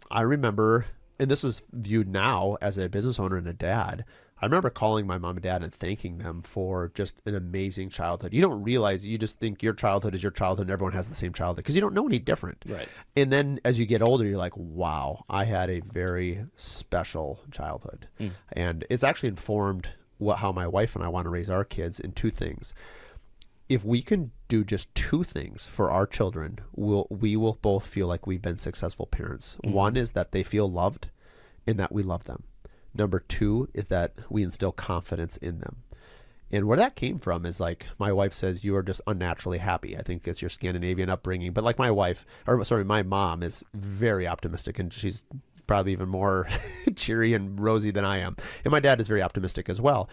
I remember, and this is viewed now as a business owner and a dad, I remember calling my mom and dad and thanking them for just an amazing childhood. You don't realize, you just think your childhood is your childhood and everyone has the same childhood because you don't know any different. Right. And then as you get older, you're like, wow, I had a very special childhood. And it's actually informed how my wife and I want to raise our kids in 2 things. If we can do just 2 things for our children, we will both feel like we've been successful parents. One is that they feel loved and that we love them. Number 2 is that we instill confidence in them. And where that came from is like my wife says, you are just unnaturally happy. I think it's your Scandinavian upbringing. But like my mom is very optimistic, and she's probably even more cheery and rosy than I am. And my dad is very optimistic as well.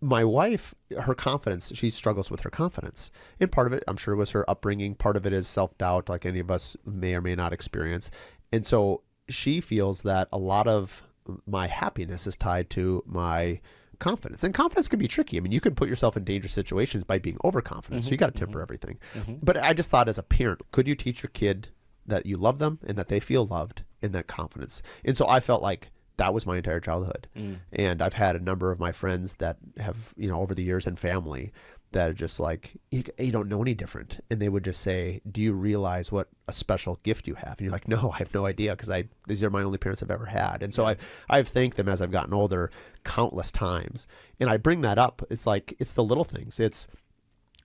My wife, her confidence, she struggles with her confidence. And part of it, I'm sure, was her upbringing. Part of it is self-doubt, like any of us may or may not experience. And so she feels that a lot of my happiness is tied to my confidence. And confidence can be tricky. I mean, you can put yourself in dangerous situations by being overconfident. So you got to temper everything. But I just thought, as a parent, could you teach your kid that you love them and that they feel loved in that confidence? And so I felt like that was my entire childhood. And I've had a number of my friends that have, over the years, and family that are just like, you don't know any different. And they would just say, do you realize what a special gift you have? And you're like, no, I have no idea, because these are my only parents I've ever had. And so I've thanked them as I've gotten older countless times. And I bring that up. It's like, it's the little things.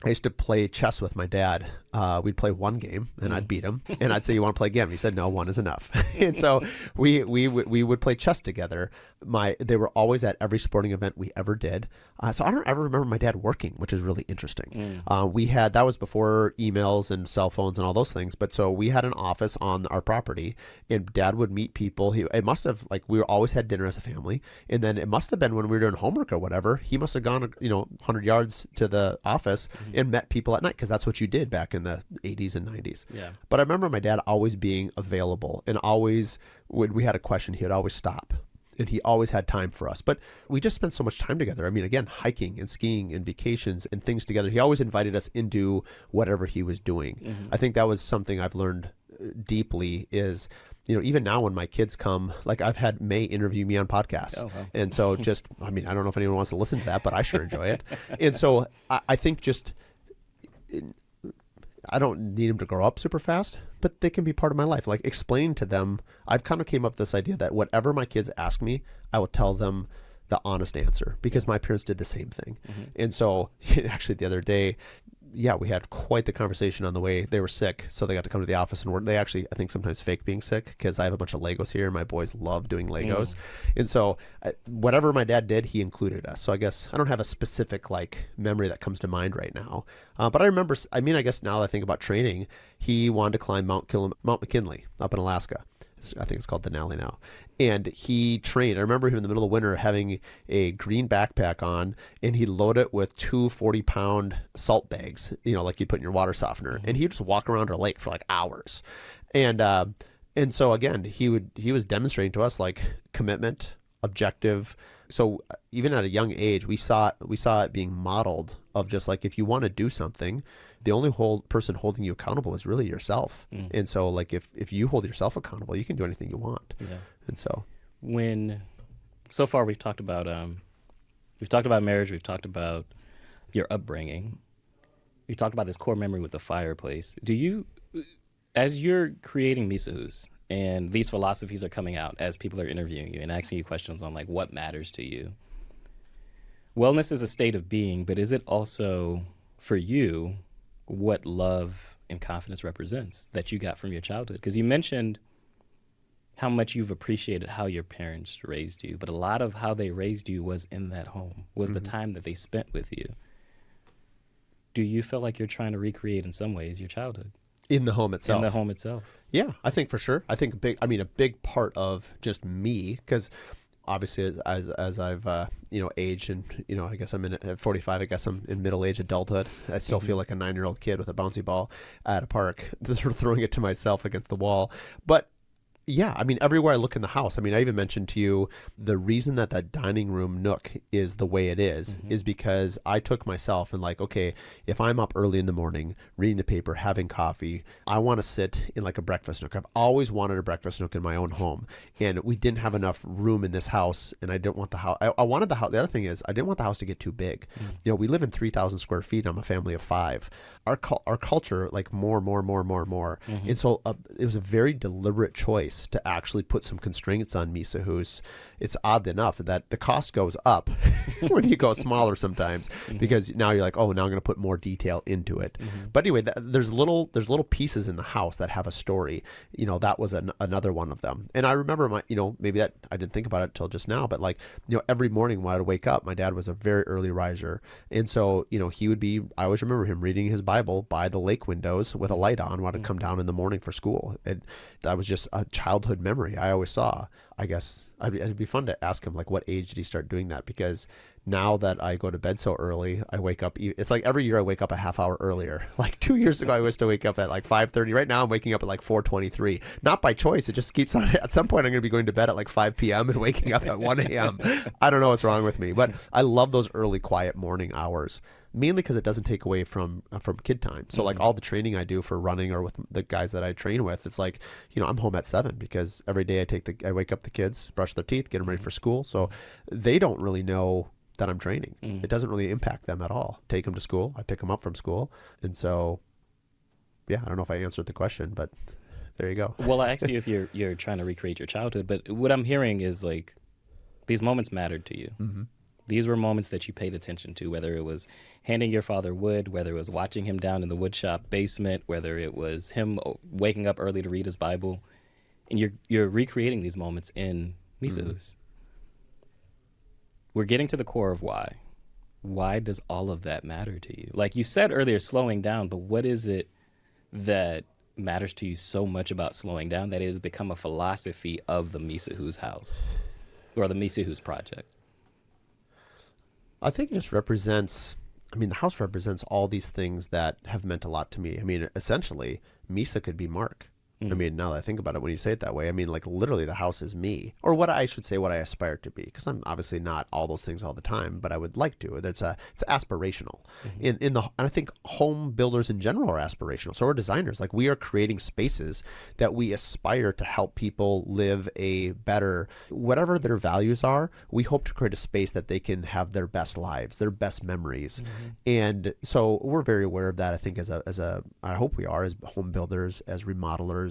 I used to play chess with my dad. We'd play one game and I'd beat him, and I'd say, you want to play again? He said, no, 1 is enough. And so we would play chess together. They were always at every sporting event we ever did. So I don't ever remember my dad working, which is really interesting. That was before emails and cell phones and all those things. But so we had an office on our property, and Dad would meet people. It must have, like, we always had dinner as a family. And then it must have been when we were doing homework or whatever, he must have gone, 100 yards to the office and met people at night, because that's what you did back in the 80s and 90s. Yeah. But I remember my dad always being available, and always, when we had a question, he would always stop. And he always had time for us. But we just spent so much time together. I mean, again, hiking and skiing and vacations and things together. He always invited us into whatever he was doing. I think that was something I've learned deeply is, even now when my kids come, like I've had May interview me on podcasts. Oh, wow. And so I don't know if anyone wants to listen to that, but I sure enjoy it. And so I think I don't need them to grow up super fast, but they can be part of my life. Like, explain to them, I've kind of came up with this idea that whatever my kids ask me, I will tell them the honest answer, because my parents did the same thing. And so actually the other day, we had quite the conversation on the way. They were sick, so they got to come to the office and work. They actually, I think, sometimes fake being sick, because I have a bunch of Legos here and my boys love doing Legos. And so whatever my dad did, he included us. So I guess I don't have a specific memory that comes to mind right now. But I remember, I guess now that I think about training, he wanted to climb Mount McKinley up in Alaska. I think it's called Denali now. And he trained. I remember him in the middle of winter having a green backpack on, and he'd load it with 2 40-pound salt bags, like you put in your water softener. And he'd just walk around our lake for like hours. And so again, he was demonstrating to us like commitment, objective. So even at a young age, we saw it being modeled of just like, if you want to do something, the only person holding you accountable is really yourself. And so like, if you hold yourself accountable, you can do anything you want. Yeah. And so so far we've talked about marriage, we've talked about your upbringing, we talked about this core memory with the fireplace. Do you, as you're creating Mysa Hus, and these philosophies are coming out as people are interviewing you and asking you questions on like what matters to you, wellness is a state of being, but is it also for you what love and confidence represents that you got from your childhood? Because you mentioned how much you've appreciated how your parents raised you, but a lot of how they raised you was in that home, was the time that they spent with you. Do you feel like you're trying to recreate in some ways your childhood? In the home itself. In the home itself. Yeah, I think for sure. I think a big part of just me, because obviously as I've aged, and I guess I'm at 45. I guess I'm in middle-aged adulthood. I still feel like a 9-year-old kid with a bouncy ball at a park, just sort of throwing it to myself against the wall. But Yeah, I mean, everywhere I look in the house, I mean, I even mentioned to you the reason that that dining room nook is the way it is because I took myself and like, okay, if I'm up early in the morning, reading the paper, having coffee, I want to sit in like a breakfast nook. I've always wanted a breakfast nook in my own home, and we didn't have enough room in this house, and I didn't want the house. I wanted the house. The other thing is, I didn't want the house to get too big. You know, we live in 3,000 square feet. I'm a family of 5. Our culture, like more. And so it was a very deliberate choice to actually put some constraints on Mysa Hus. It's odd enough that the cost goes up when you go smaller sometimes because now you're like, oh, now I'm going to put more detail into it. But anyway, there's little pieces in the house that have a story. You know, that was another one of them. And I remember maybe that I didn't think about it till just now, but like, you know, every morning when I'd wake up, my dad was a very early riser. And so, you know, I always remember him reading his Bible by the lake windows with a light on when I'd come down in the morning for school. And that was just a childhood memory I always saw. I guess it'd be fun to ask him, like, what age did he start doing that? Because now that I go to bed so early, I wake up. It's like every year I wake up a half hour earlier. Like 2 years ago, I used to wake up at like 5:30. Right now, I'm waking up at like 4:23. Not by choice. It just keeps on. At some point, I'm going to be going to bed at like 5 p.m. and waking up at 1 a.m. I don't know what's wrong with me, but I love those early, quiet morning hours. Mainly because it doesn't take away from kid time. So like all the training I do for running or with the guys that I train with, it's like, you know, I'm home at 7 because every day I wake up the kids, brush their teeth, get them ready for school. So they don't really know that I'm training. It doesn't really impact them at all. Take them to school. I pick them up from school. And so, yeah, I don't know if I answered the question, but there you go. Well, I asked you if you're trying to recreate your childhood, but what I'm hearing is like these moments mattered to you. These were moments that you paid attention to, whether it was handing your father wood, whether it was watching him down in the wood shop basement, whether it was him waking up early to read his Bible. And you're recreating these moments in Mysa Hus. We're getting to the core of why. Why does all of that matter to you? Like you said earlier, slowing down, but what is it that matters to you so much about slowing down that it has become a philosophy of the Mysa Hus house or the Mysa Hus project? I think it just represents, the house represents all these things that have meant a lot to me. I mean, essentially, Mysa could be Mark. I mean, now that I think about it, when you say it that way, I mean, like literally the house is me, or what I aspire to be, because I'm obviously not all those things all the time, but I would like to. It's aspirational. And I think home builders in general are aspirational. So are designers. Like we are creating spaces that we aspire to help people live a better, whatever their values are. We hope to create a space that they can have their best lives, their best memories. And so we're very aware of that. I think I hope we are as home builders, as remodelers.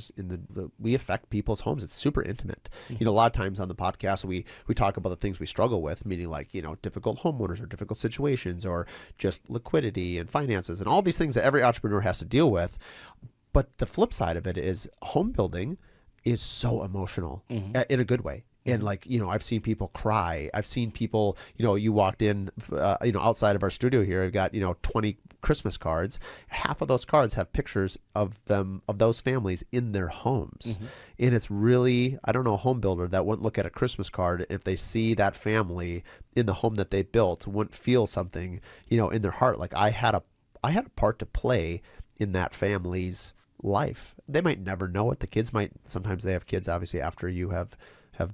We affect people's homes. It's super intimate. You know, a lot of times on the podcast we talk about the things we struggle with, meaning like, you know, difficult homeowners or difficult situations or just liquidity and finances and all these things that every entrepreneur has to deal with. But the flip side of it is home building is so emotional in a good way. And like, you know, I've seen people cry. I've seen people, you know, you walked in, outside of our studio here, I've got, 20 Christmas cards. Half of those cards have pictures of those families in their homes. And it's really, I don't know, a home builder that wouldn't look at a Christmas card if they see that family in the home that they built, wouldn't feel something, in their heart. Like I had a part to play in that family's life. They might never know it. The kids might, sometimes they have kids obviously after you have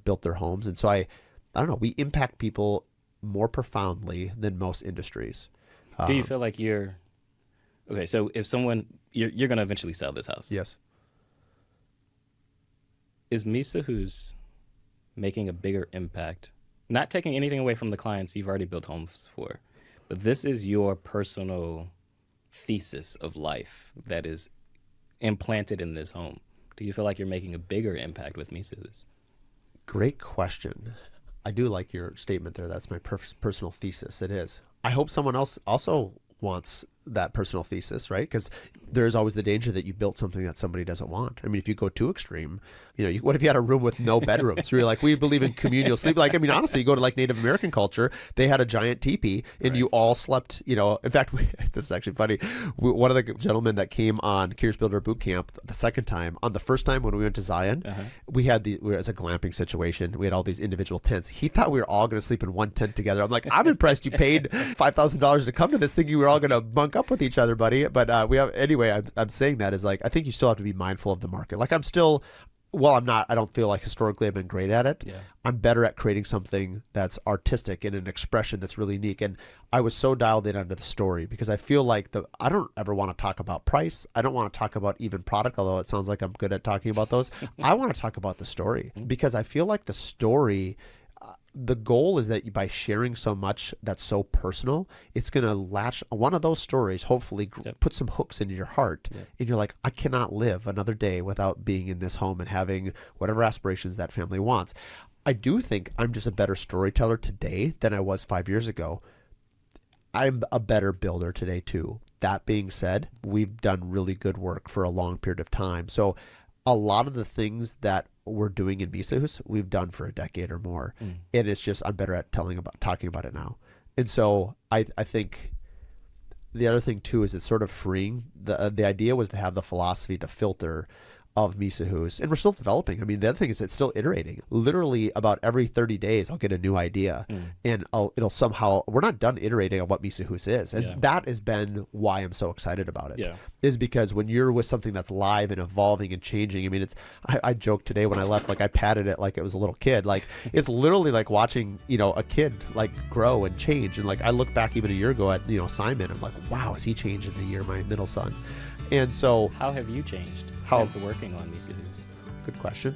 built their homes. And so I don't know, we impact people more profoundly than most industries. Do you feel like okay, so if you're going to eventually sell this house. Yes. Is Mysa Hus making a bigger impact? Not taking anything away from the clients you've already built homes for, but this is your personal thesis of life that is implanted in this home. Do you feel like you're making a bigger impact with Mysa Hus? Great question. I do like your statement there. That's my personal thesis. It is. I hope someone else also wants that personal thesis, right? Because there's always the danger that you built something that somebody doesn't want. I mean, if you go too extreme, what if you had a room with no bedrooms? Where you're like, we believe in communal sleep. Like, I mean, honestly, you go to like Native American culture, they had a giant teepee and you all slept, in fact, this is actually funny. One of the gentlemen that came on Curious Builder Boot Camp the second time, on the first time when we went to Zion, we were as a glamping situation. We had all these individual tents. He thought we were all going to sleep in one tent together. I'm like, I'm impressed you paid $5,000 to come to this, thinking we were all going to bunk up with each other, buddy. But I'm saying that is like, I think you still have to be mindful of the market. Like well, I don't feel like historically I've been great at it. Yeah. I'm better at creating something that's artistic and an expression that's really unique. And I was so dialed in onto the story because I feel like I don't ever want to talk about price. I don't want to talk about even product, although it sounds like I'm good at talking about those. I want to talk about the story because I feel like the story, the goal is that by sharing so much that's so personal, it's going to latch one of those stories, hopefully put some hooks into your heart. And you're like, I cannot live another day without being in this home and having whatever aspirations that family wants. I do think I'm just a better storyteller today than I was 5 years ago. I'm a better builder today too. That being said, we've done really good work for a long period of time. So a lot of the things that we're doing in Mysa Hus, we've done for a decade or more. And it's just, I'm better at talking about it now. And so I think the other thing too is it's sort of freeing. The idea was to have the philosophy, the filter of Mysa Hus, and we're still developing. I mean, the other thing is it's still iterating. Literally about every 30 days, I'll get a new idea, and it'll somehow, we're not done iterating on what Mysa Hus is. And that has been why I'm so excited about it, is because when you're with something that's live and evolving and changing, I mean, I joked today when I left, like I patted it like it was a little kid. Like it's literally like watching, a kid like grow and change. And like I look back even a year ago at, Simon, I'm like, wow, has he changed in a year, my middle son? And so how have you changed since working on Mysa Hus? Good question.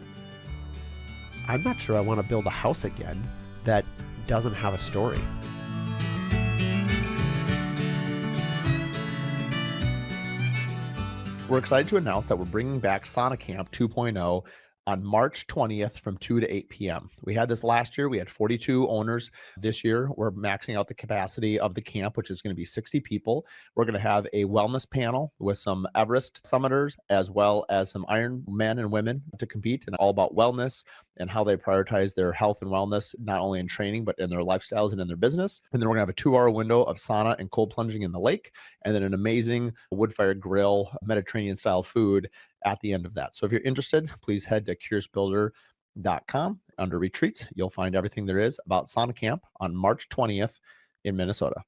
I'm not sure I want to build a house again that doesn't have a story. We're excited to announce that we're bringing back Sauna Camp 2.0 on March 20th from 2 to 8 p.m. We had this last year. We had 42 owners. This year, we're maxing out the capacity of the camp, which is going to be 60 people. We're going to have a wellness panel with some Everest summiters, as well as some Iron men and women to compete, and all about wellness and how they prioritize their health and wellness, not only in training, but in their lifestyles and in their business. And then we're going to have a 2-hour window of sauna and cold plunging in the lake, and then an amazing wood-fired grill, Mediterranean-style food at the end of that. So if you're interested, please head to curiousbuilder.com. Under retreats, you'll find everything there is about Sauna Camp on March 20th in Minnesota.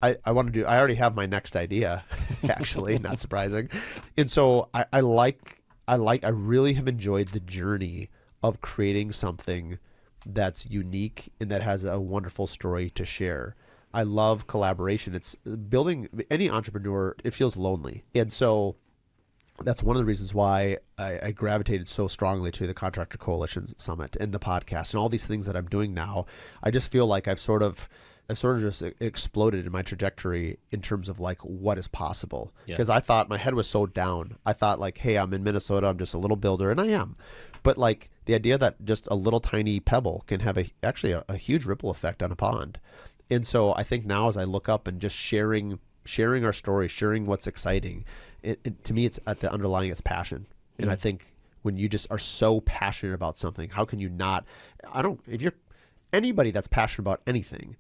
I already have my next idea, actually, not surprising. And so I really have enjoyed the journey of creating something that's unique and that has a wonderful story to share. I love collaboration. It's building, any entrepreneur, it feels lonely. And so that's one of the reasons why I gravitated so strongly to the Contractor Coalition Summit and the podcast and all these things that I'm doing now. I just feel like I've sort of just exploded in my trajectory in terms of like what is possible. Because I thought my head was so down. I thought like, hey, I'm in Minnesota. I'm just a little builder, and I am. But like the idea that just a little tiny pebble can have actually a huge ripple effect on a pond. And so I think now as I look up and just sharing our story, sharing what's exciting, to me, it's at the underlying, it's passion. And I think when you just are so passionate about something, how can you not? If you're anybody that's passionate about anything,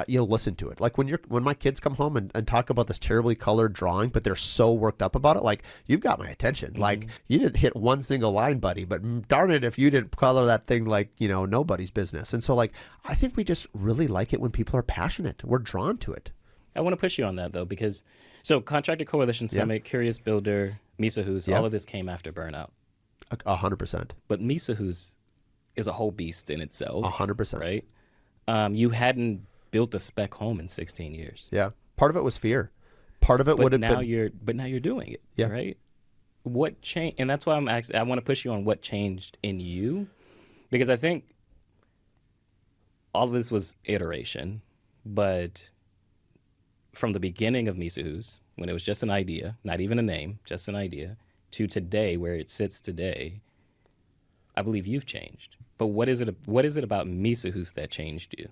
you'll listen to it. Like when my kids come home and talk about this terribly colored drawing, but they're so worked up about it, like you've got my attention. Like you didn't hit one single line, buddy, but darn it if you didn't color that thing like, nobody's business. And so like, I think we just really like it when people are passionate. We're drawn to it. I want to push you on that though, because Contractor Coalition Summit, Curious Builder, Mysa Hus, all of this came after burnout. 100%. But Mysa Hus is a whole beast in itself. 100%. Right? You hadn't built a spec home in 16 years. Yeah. Part of it was fear. Part of it would have been. But now you're doing it. Yeah. Right? What changed? And that's why I want to push you on what changed in you, because I think all of this was iteration, but from the beginning of Mysa Hus, when it was just an idea, not even a name, just an idea, to today, where it sits today, I believe you've changed. But what is it about Mysa Hus that changed you?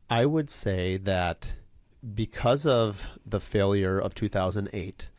I would say that because of the failure of 2008,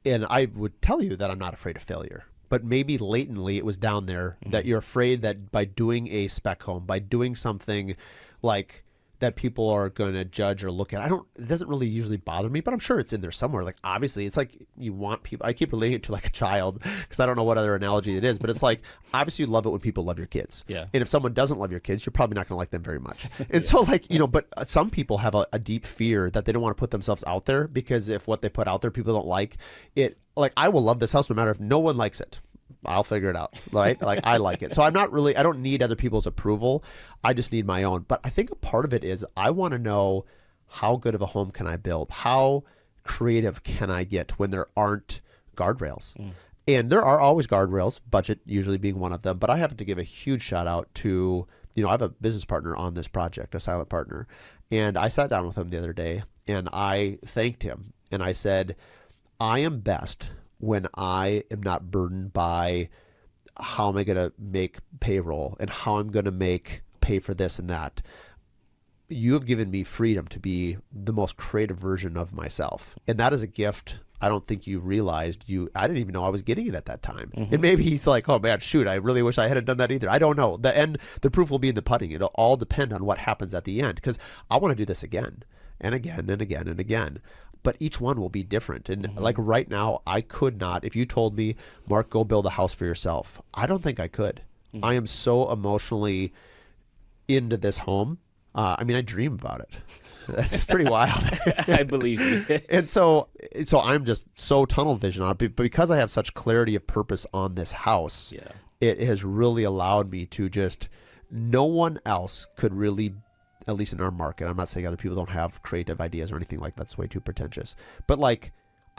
and I would tell you that I'm not afraid of failure, but maybe latently it was down there that you're afraid that by doing a spec home, by doing something like that people are going to judge or look at. It doesn't really usually bother me, but I'm sure it's in there somewhere. Like, obviously, it's like you want people, I keep relating it to like a child because I don't know what other analogy it is, but it's like, obviously you love it when people love your kids. Yeah. And if someone doesn't love your kids, you're probably not going to like them very much. And so like, you know, but some people have a deep fear that they don't want to put themselves out there because if what they put out there, people don't like it. Like, I will love this house no matter if no one likes it. I'll figure it out, right? Like, I like it. So I don't need other people's approval. I just need my own. But I think a part of it is I want to know how good of a home can I build? How creative can I get when there aren't guardrails? And there are always guardrails, budget usually being one of them. But I have to give a huge shout out to, you know, I have a business partner on this project, a silent partner. And I sat down with him the other day and I thanked him. And I said, I am best when I am not burdened by how am I going to make payroll and how I'm going to pay for this and that. You have given me freedom to be the most creative version of myself. And that is a gift I don't think you realized I didn't even know I was getting it at that time. And maybe he's like, oh man, shoot, I really wish I hadn't done that either. I don't know. The proof will be in the pudding. It'll all depend on what happens at the end because I want to do this again and again and again and again. But each one will be different. And like right now, I could not, if you told me, Mark, go build a house for yourself, I don't think I could. I am so emotionally into this home. I mean, I dream about it. That's pretty wild. I believe you. And so I'm just so tunnel vision on it. But because I have such clarity of purpose on this house, it has really allowed me to just, no one else could really, at least in our market, I'm not saying other people don't have creative ideas or anything like that's way too pretentious, but like,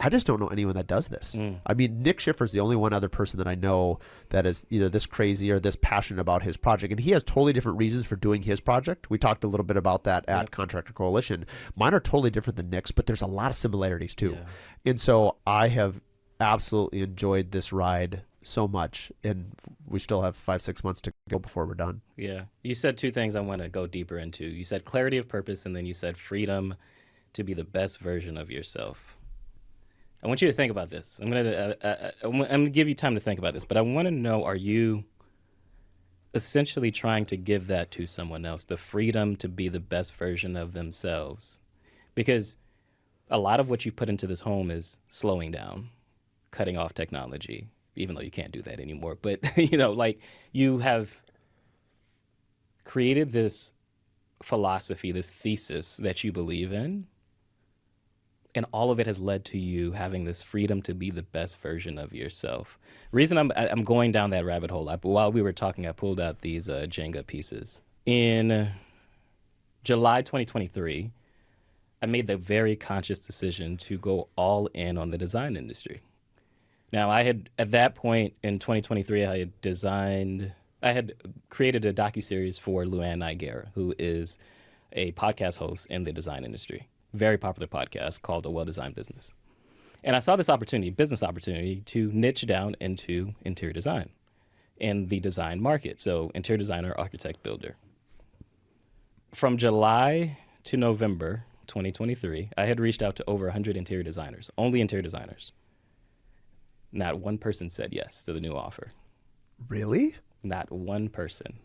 I just don't know anyone that does this. I mean, Nick Schiffer's the only one other person that I know that is either this crazy or this passionate about his project. And he has totally different reasons for doing his project. We talked a little bit about that at Contractor Coalition. Mine are totally different than Nick's, but there's a lot of similarities too. And so I have absolutely enjoyed this ride so much, and we still have 5-6 months to go before we're done. Yeah. You said two things I want to go deeper into. You said clarity of purpose, and then you said freedom to be the best version of yourself. I want you to think about this. I'm gonna give you time to think about this, but I want to know, are you essentially trying to give that to someone else, the freedom to be the best version of themselves? Because a lot of what you put into this home is slowing down, cutting off technology, even though you can't do that anymore. But, you know, like, you have created this philosophy, this thesis that you believe in, and all of it has led to you having this freedom to be the best version of yourself. Reason I'm going down that rabbit hole, while we were talking, I pulled out these Jenga pieces. In July 2023, I made the very conscious decision to go all in on the design industry. Now, I had, at that point in 2023, I had created a docuseries for Luann Nigera, who is a podcast host in the design industry. Very popular podcast called A Well-Designed Business. And I saw this business opportunity, to niche down into interior design and the design market. So interior designer, architect, builder. From July to November 2023, I had reached out to over 100 interior designers, only interior designers. Not one person said yes to the new offer. Really? Not one person.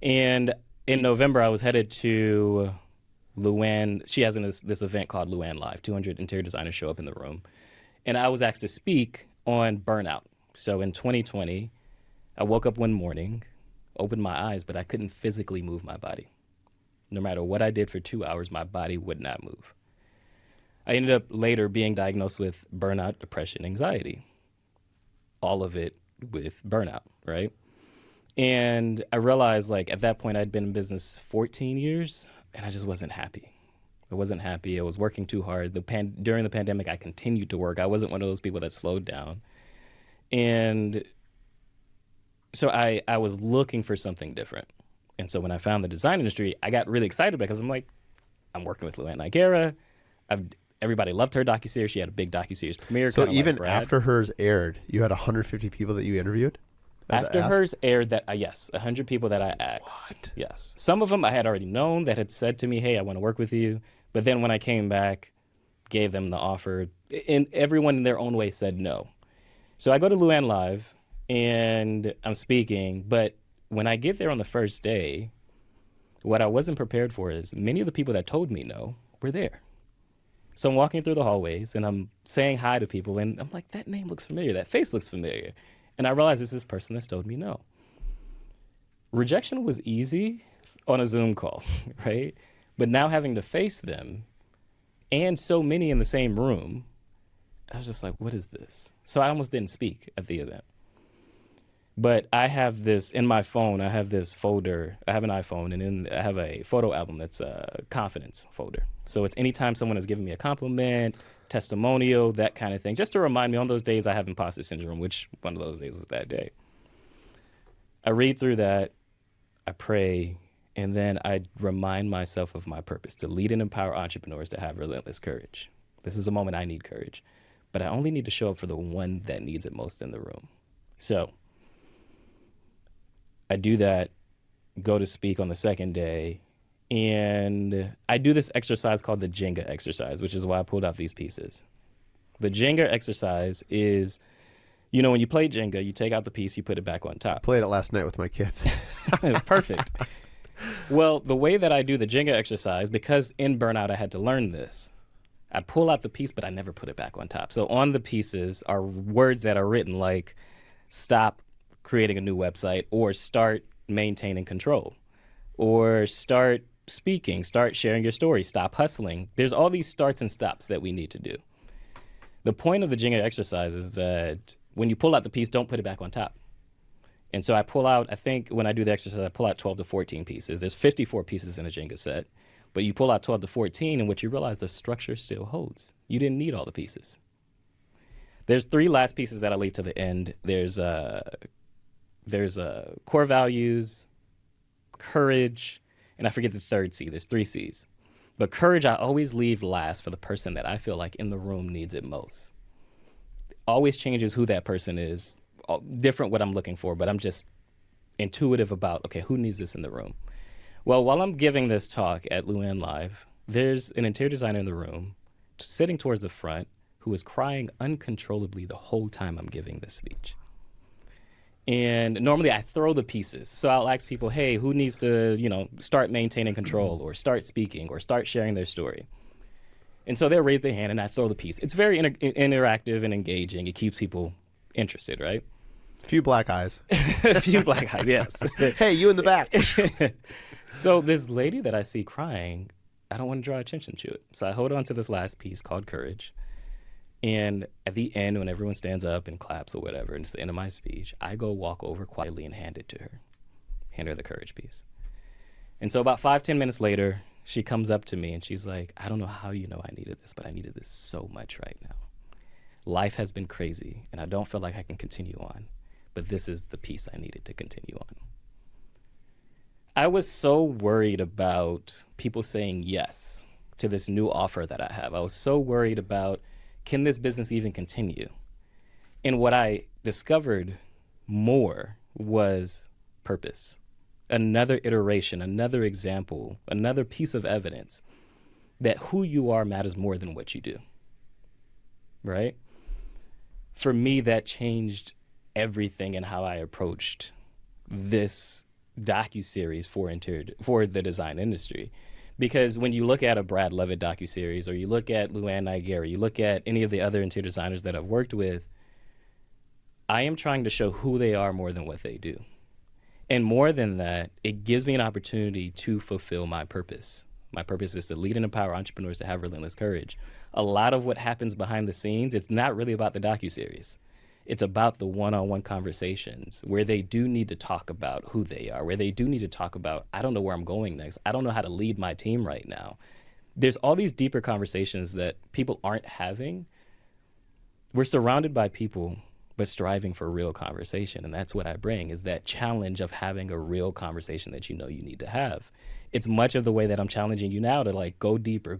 And in November, I was headed to Luann. She has this event called Luann Live. 200 interior designers show up in the room. And I was asked to speak on burnout. So in 2020, I woke up one morning, opened my eyes, but I couldn't physically move my body. No matter what I did for 2 hours, my body would not move. I ended up later being diagnosed with burnout, depression, anxiety. All of it with burnout, right? And I realized, like, at that point, I'd been in business 14 years, and I just wasn't happy. I wasn't happy. I was working too hard. During the pandemic, I continued to work. I wasn't one of those people that slowed down. And so I was looking for something different. And so when I found the design industry, I got really excited because I'm like, I'm working with Luann Nigera. Everybody loved her docuseries. She had a big docuseries premiere. So even after hers aired, you had 150 people that you interviewed? After hers aired, yes, 100 people that I asked. What? Yes. Some of them I had already known that had said to me, hey, I want to work with you. But then when I came back, gave them the offer, and everyone in their own way said no. So I go to Luann Live, and I'm speaking. But when I get there on the first day, What I wasn't prepared for is many of the people that told me no were there. So I'm walking through the hallways and I'm saying hi to people and I'm like, that name looks familiar, that face looks familiar. And I realized this is this person that's told me no. Rejection was easy on a Zoom call, right? But now having to face them and so many in the same room, I was just like, what is this? So I almost didn't speak at the event. But I have this in my phone, I have this folder, I have an iPhone, and I have a photo album that's a confidence folder. So it's anytime someone has given me a compliment, testimonial, that kind of thing, just to remind me on those days I have imposter syndrome, which one of those days was that day. I read through that, I pray, and then I remind myself of my purpose, to lead and empower entrepreneurs to have relentless courage. This is a moment I need courage, but I only need to show up for the one that needs it most in the room. So I do that, go to speak on the second day, and I do this exercise called the Jenga exercise, which is why I pulled out these pieces. The Jenga exercise is, you know, when you play Jenga, you take out the piece, you put it back on top. Played it last night with my kids. Perfect. Well, the way that I do the Jenga exercise, because in burnout I had to learn this, I pull out the piece, but I never put it back on top. So on the pieces are words that are written like, stop creating a new website, or start maintaining control, or start speaking, start sharing your story, stop hustling. There's all these starts and stops that we need to do. The point of the Jenga exercise is that when you pull out the piece, don't put it back on top. And so I pull out, I think when I do the exercise, I pull out 12 to 14 pieces. There's 54 pieces in a Jenga set, but you pull out 12 to 14, and what you realize, the structure still holds. You didn't need all the pieces. There's 3 last pieces that I leave to the end. There's core values, courage, and I forget the third C. There's 3 C's. But courage, I always leave last for the person that I feel like in the room needs it most. Always changes who that person is, different what I'm looking for, but I'm just intuitive about, okay, who needs this in the room? Well, while I'm giving this talk at Luann Live, there's an interior designer in the room sitting towards the front who is crying uncontrollably the whole time I'm giving this speech. And normally I throw the pieces. So I'll ask people, hey, who needs to, start maintaining control or start speaking or start sharing their story? And so they'll raise their hand and I throw the piece. It's very interactive and engaging. It keeps people interested, right? Few black eyes. A few black eyes, yes. Hey, you in the back. So this lady that I see crying, I don't want to draw attention to it. So I hold on to this last piece called courage. And at the end, when everyone stands up and claps or whatever, and it's the end of my speech, I go walk over quietly and hand it to her, hand her the courage piece. And so about 5-10 minutes later, she comes up to me and she's like, I don't know how you know I needed this, but I needed this so much right now. Life has been crazy, and I don't feel like I can continue on, but this is the piece I needed to continue on. I was so worried about people saying yes to this new offer that I have. I was so worried about, can this business even continue? And what I discovered more was purpose. Another iteration, another example, another piece of evidence that who you are matters more than what you do, right? For me, that changed everything in how I approached this docuseries for the design industry. Because when you look at a Brad Levitt docuseries, or you look at Luann Nigeri, you look at any of the other interior designers that I've worked with, I am trying to show who they are more than what they do. And more than that, it gives me an opportunity to fulfill my purpose. My purpose is to lead and empower entrepreneurs to have relentless courage. A lot of what happens behind the scenes, it's not really about the docuseries. It's about the one-on-one conversations where they do need to talk about who they are, where they do need to talk about, I don't know where I'm going next. I don't know how to lead my team right now. There's all these deeper conversations that people aren't having. We're surrounded by people, but striving for real conversation. And that's what I bring, is that challenge of having a real conversation that you know you need to have. It's much of the way that I'm challenging you now to like go deeper,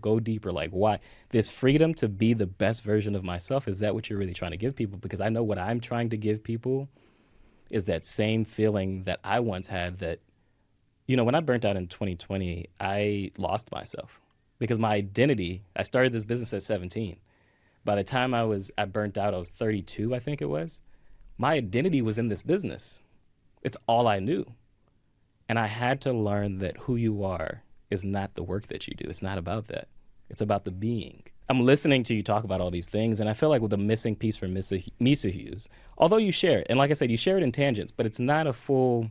like why? This freedom to be the best version of myself, is that what you're really trying to give people? Because I know what I'm trying to give people is that same feeling that I once had that, when I burnt out in 2020, I lost myself because my identity, I started this business at 17. By the time I burnt out, I was 32, I think it was. My identity was in this business. It's all I knew. And I had to learn that who you are is not the work that you do. It's not about that. It's about the being. I'm listening to you talk about all these things, and I feel like with the missing piece from Mysa Hus, although you share it, and like I said, you share it in tangents, but it's not a full,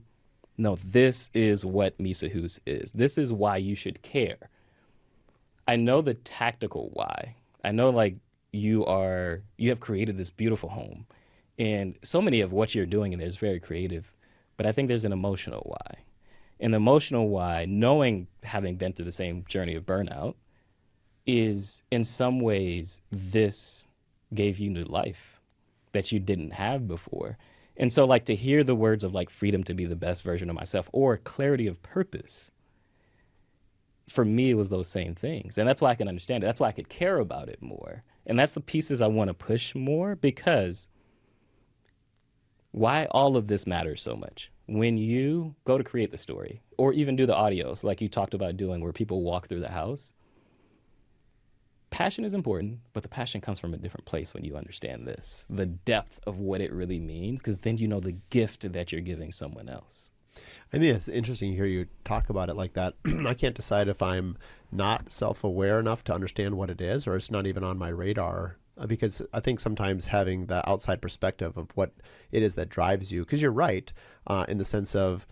no, this is what Mysa Hus is. This is why you should care. I know the tactical why. I know like you have created this beautiful home, and so many of what you're doing in there is very creative, but I think there's an emotional why. And the emotional why, knowing, having been through the same journey of burnout, is in some ways this gave you new life that you didn't have before. And so like to hear the words of like freedom to be the best version of myself or clarity of purpose, for me it was those same things. And that's why I can understand it. That's why I could care about it more. And that's the pieces I want to push more, because why all of this matters so much. When you go to create the story or even do the audios like you talked about doing where people walk through the house, passion is important, but the passion comes from a different place when you understand this, the depth of what it really means, because then you know the gift that you're giving someone else. I mean, it's interesting to hear you talk about it like that. I can't decide if I'm not self-aware enough to understand what it is, or it's not even on my radar, because I think sometimes having the outside perspective of what it is that drives you, because you're right in the sense of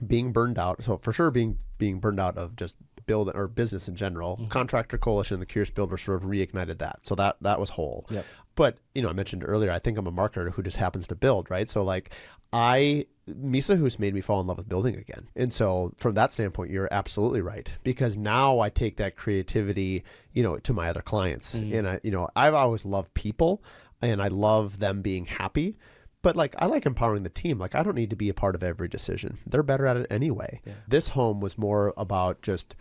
being burned out. So for sure being burned out of just build or business in general. Mm-hmm. Contractor Coalition, the Curious Builder sort of reignited that. So that was whole. Yep. But, you know, I mentioned earlier, I think I'm a marketer who just happens to build, right? So like Mysa Hus made me fall in love with building again. And so from that standpoint, you're absolutely right, because now I take that creativity, you know, to my other clients. Mm-hmm. And I've always loved people and I love them being happy. But like, I like empowering the team. Like, I don't need to be a part of every decision. They're better at it anyway. Yeah. This home was more about just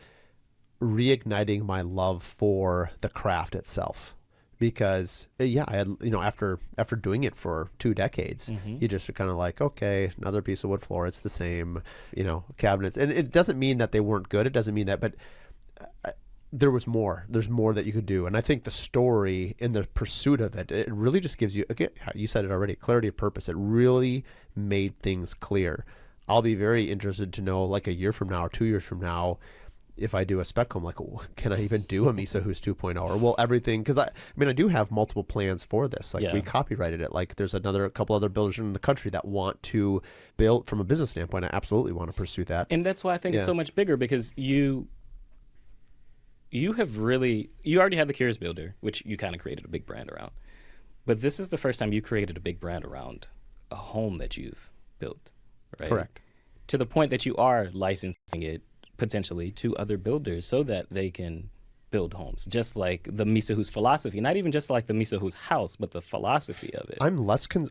reigniting my love for the craft itself, because I had, after doing it for 2 decades, mm-hmm. you just are kind of like, okay, another piece of wood floor. It's the same, cabinets. And it doesn't mean that they weren't good. It doesn't mean that, but there was more. There's more that you could do. And I think the story and the pursuit of it, it really just gives you, again, you said it already, clarity of purpose. It really made things clear. I'll be very interested to know, like a year from now or 2 years from now, if I do a spec home, like, can I even do a Mysa Hus 2.0? Or will everything, because I do have multiple plans for this. Like, we copyrighted it. Like, there's a couple other builders in the country that want to build from a business standpoint. I absolutely want to pursue that. And that's why I think it's so much bigger, because you already had the Curious Builder, which you kind of created a big brand around. But this is the first time you created a big brand around a home that you've built, right? Correct. To the point that you are licensing it potentially to other builders so that they can build homes, just like the Mysa Hus philosophy, not even just like the Mysa Hus house, but the philosophy of it. I'm less concerned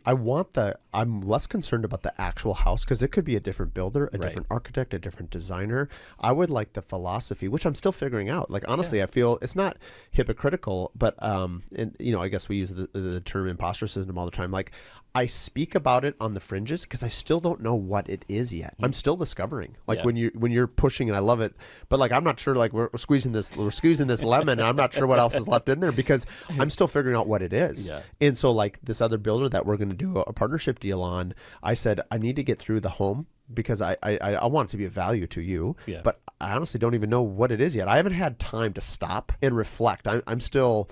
about the actual house, because it could be a different builder, a different architect, a different designer. I would like the philosophy, which I'm still figuring out. Like, honestly, I feel it's not hypocritical, but I guess we use the term imposter syndrome all the time. Like, I speak about it on the fringes because I still don't know what it is yet. I'm still discovering. Like when you're pushing, and I love it, but like I'm not sure. Like we're squeezing this lemon, and I'm not sure what else is left in there because I'm still figuring out what it is. Yeah. And so like this other builder that we're going to do a partnership deal on, I said I need to get through the home because I want it to be of value to you. Yeah. But I honestly don't even know what it is yet. I haven't had time to stop and reflect. I'm still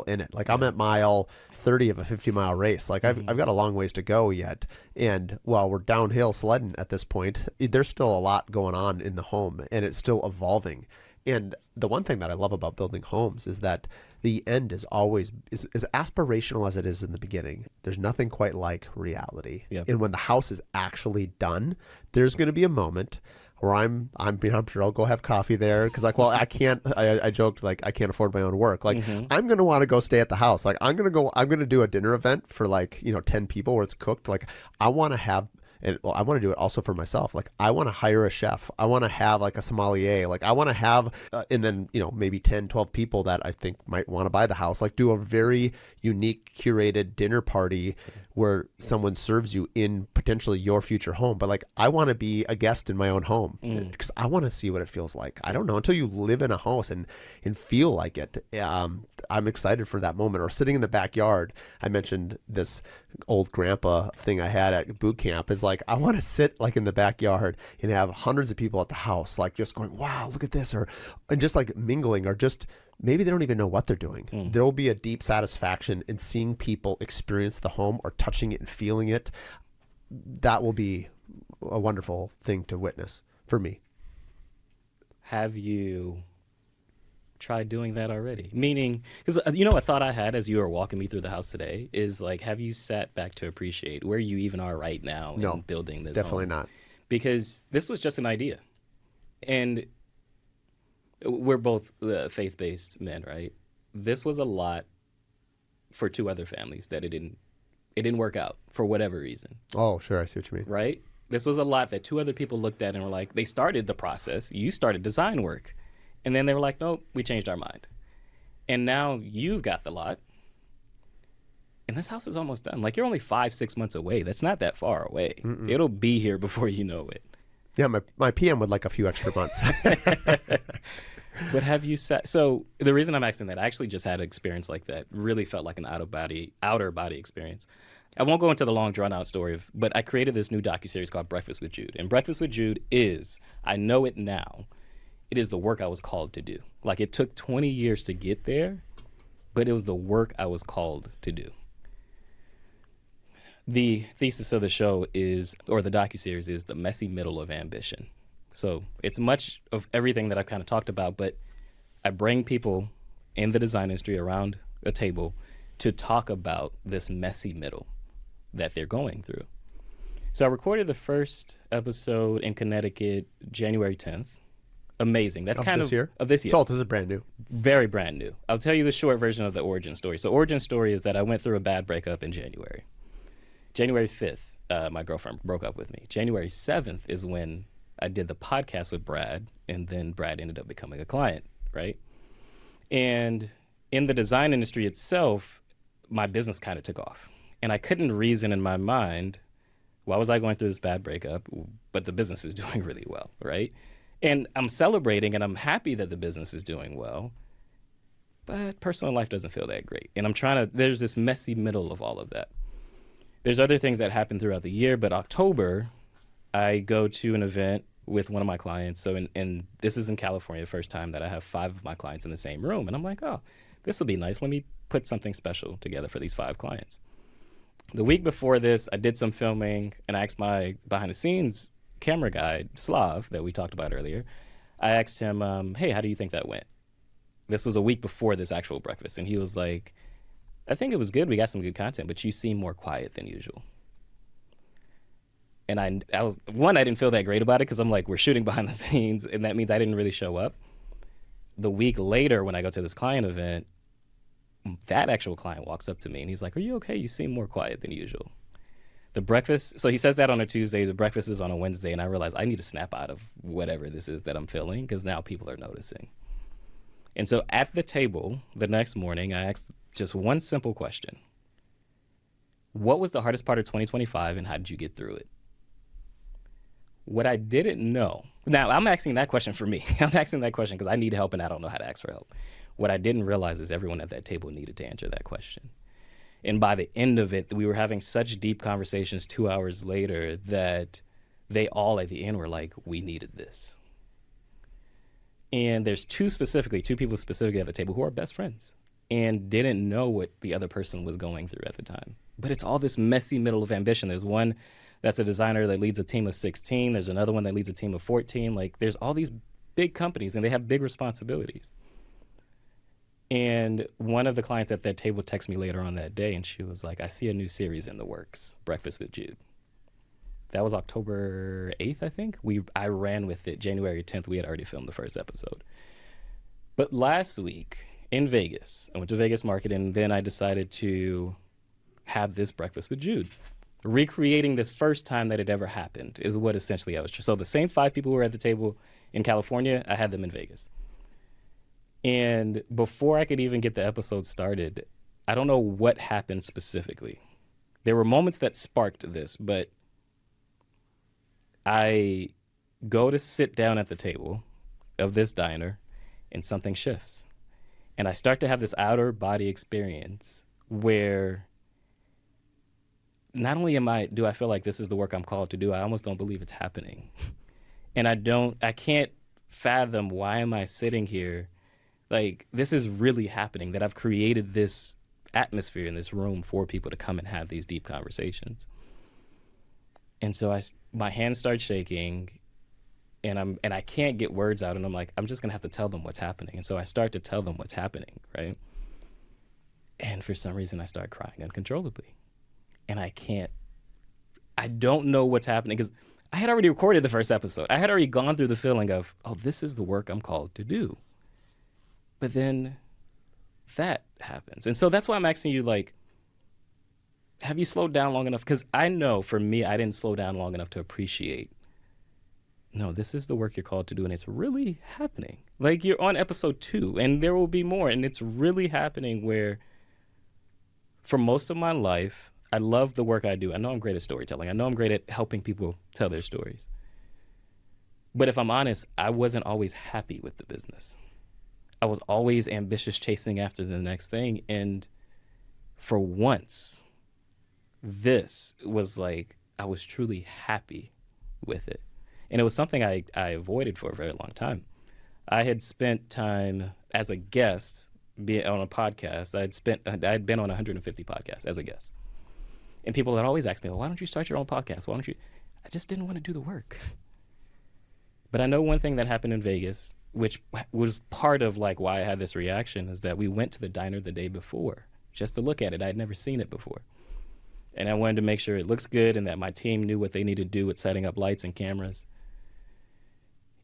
in it. Like, I'm at mile 30 of a 50-mile race. Like, I've got a long ways to go yet. And while we're downhill sledding at this point, there's still a lot going on in the home, and it's still evolving. And the one thing that I love about building homes is that the end is always as aspirational as it is in the beginning. There's nothing quite like reality. Yep. And when the house is actually done, there's going to be a moment where I'm sure I'll go have coffee there, because like, well, I can't. I joked like I can't afford my own work. Like I'm gonna want to go stay at the house. Like I'm gonna do a dinner event for like 10 people where it's cooked. Like I want to have. And I want to do it also for myself. Like I want to hire a chef. I want to have like a sommelier. Like I want to have, and then, maybe 10, 12 people that I think might want to buy the house. Like do a very unique curated dinner party where someone serves you in potentially your future home. But like, I want to be a guest in my own home because I want to see what it feels like. I don't know, until you live in a house and feel like it. I'm excited for that moment. Or sitting in the backyard. I mentioned this old grandpa thing I had at boot camp is like, I want to sit like in the backyard and have hundreds of people at the house, like just going, wow, look at this, and just like mingling, or just maybe they don't even know what they're doing. There will be a deep satisfaction in seeing people experience the home or touching it and feeling it. That will be a wonderful thing to witness for me. Have you tried doing that already? Meaning, because a thought I had as you were walking me through the house today is like, have you sat back to appreciate where you even are right now in building this definitely home? Not. Because this was just an idea. And we're both faith-based men, right? This was a lot for two other families that it didn't work out for whatever reason. Oh, sure. I see what you mean. Right? This was a lot that two other people looked at and were like, they started the process. You started design work. And then they were like, nope, we changed our mind. And now you've got the lot. And this house is almost done. Like, you're only 5-6 months away. That's not that far away. It'll be here before you know it. Yeah, my PM would like a few extra months. But have you sat? So the reason I'm asking that, I actually just had an experience like that. Really felt like an outer body experience. I won't go into the long drawn out story but I created this new docuseries called Breakfast with Jude. And Breakfast with Jude is, I know it now, it is the work I was called to do. Like, it took 20 years to get there, but it was the work I was called to do. The thesis of the show is, or the docuseries is, the messy middle of ambition. So it's much of everything that I've kind of talked about, but I bring people in the design industry around a table to talk about this messy middle that they're going through. So I recorded the first episode in Connecticut, January 10th. Amazing. That's kind of year? Of this year. So this is brand new. Very brand new. I'll tell you the short version of the origin story. So origin story is that I went through a bad breakup in January. January 5th, my girlfriend broke up with me. January 7th is when I did the podcast with Brad, and then Brad ended up becoming a client, right? And in the design industry itself, my business kind of took off. And I couldn't reason in my mind, why was I going through this bad breakup, but the business is doing really well, right? And I'm celebrating and I'm happy that the business is doing well, but personal life doesn't feel that great. And there's this messy middle of all of that. There's other things that happen throughout the year, but October, I go to an event with one of my clients. So, and this is in California, the first time that I have 5 of my clients in the same room. And I'm like, oh, this will be nice. Let me put something special together for these 5 clients. The week before this, I did some filming, and I asked my behind-the-scenes camera guy, Slav, that we talked about earlier. I asked him, hey, how do you think that went? This was a week before this actual breakfast. And he was like, I think it was good. We got some good content, but you seem more quiet than usual. And I didn't feel that great about it because I'm like, we're shooting behind the scenes, and that means I didn't really show up. The week later, when I go to this client event, that actual client walks up to me and he's like, are you okay? You seem more quiet than usual. The breakfast, so he says that on a Tuesday, the breakfast is on a Wednesday, and I realize I need to snap out of whatever this is that I'm feeling because now people are noticing. And so at the table the next morning, I asked just one simple question. What was the hardest part of 2025 and how did you get through it? What I didn't know, now I'm asking that question for me. I'm asking that question because I need help and I don't know how to ask for help. What I didn't realize is everyone at that table needed to answer that question. And by the end of it, we were having such deep conversations 2 hours later that they all at the end were like, we needed this. And there's two people specifically at the table who are best friends and didn't know what the other person was going through at the time. But it's all this messy middle of ambition. There's one that's a designer that leads a team of 16. There's another one that leads a team of 14. Like, there's all these big companies and they have big responsibilities. And one of the clients at that table texted me later on that day and she was like, I see a new series in the works, Breakfast with Jude. That was October 8th, I think. I ran with it January 10th. We had already filmed the first episode. But last week in Vegas, I went to Vegas Market and then I decided to have this Breakfast with Jude. Recreating this first time that it ever happened is what essentially I was. So the same 5 people who were at the table in California, I had them in Vegas. And before I could even get the episode started, I don't know what happened specifically, there were moments that sparked this, but I go to sit down at the table of this diner and something shifts. And I start to have this outer body experience where not only do I feel like this is the work I'm called to do, I almost don't believe it's happening. And I can't fathom, why am I sitting here? Like, this is really happening, that I've created this atmosphere in this room for people to come and have these deep conversations. And so my hands start shaking, and I can't get words out, and I'm like, I'm just gonna have to tell them what's happening. And so I start to tell them what's happening, right? And for some reason I start crying uncontrollably. And I don't know what's happening, because I had already recorded the first episode. I had already gone through the feeling of, oh, this is the work I'm called to do. But then that happens. And so that's why I'm asking you, like, have you slowed down long enough? Because I know for me, I didn't slow down long enough to appreciate, no, this is the work you're called to do, and it's really happening. Like, you're on episode 2, and there will be more, and it's really happening where for most of my life, I love the work I do. I know I'm great at storytelling. I know I'm great at helping people tell their stories. But if I'm honest, I wasn't always happy with the business. I was always ambitious, chasing after the next thing. And for once, this was like, I was truly happy with it. And it was something I avoided for a very long time. I had spent time as a guest on a podcast. I'd been on 150 podcasts as a guest. And people had always asked me, well, why don't you start your own podcast? Why don't you? I just didn't want to do the work. But I know one thing that happened in Vegas, which was part of like why I had this reaction, is that we went to the diner the day before just to look at it. I had never seen it before. And I wanted to make sure it looks good and that my team knew what they needed to do with setting up lights and cameras.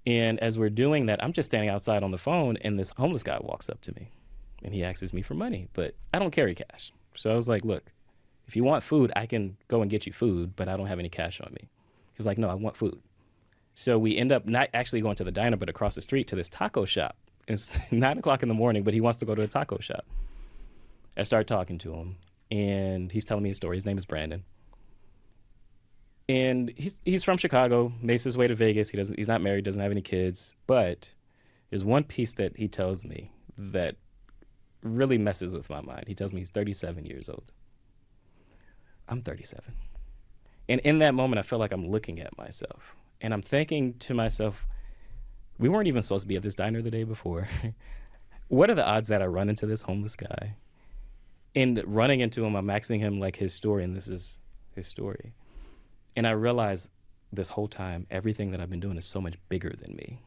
And as we're doing that, I'm just standing outside on the phone, and this homeless guy walks up to me and he asks me for money, but I don't carry cash. So I was like, look, if you want food, I can go and get you food, but I don't have any cash on me. He's like, no, I want food. So we end up not actually going to the diner, but across the street to this taco shop. It's 9 o'clock in the morning, but he wants to go to a taco shop. I start talking to him, and he's telling me his story. His name is Brandon. And he's from Chicago, makes his way to Vegas. He's not married, doesn't have any kids. But there's one piece that he tells me that really messes with my mind. He tells me he's 37 years old. I'm 37. And in that moment, I feel like I'm looking at myself. And I'm thinking to myself, we weren't even supposed to be at this diner the day before. What are the odds that I run into this homeless guy? And running into him, I'm asking him like his story, and this is his story. And I realize this whole time, everything that I've been doing is so much bigger than me.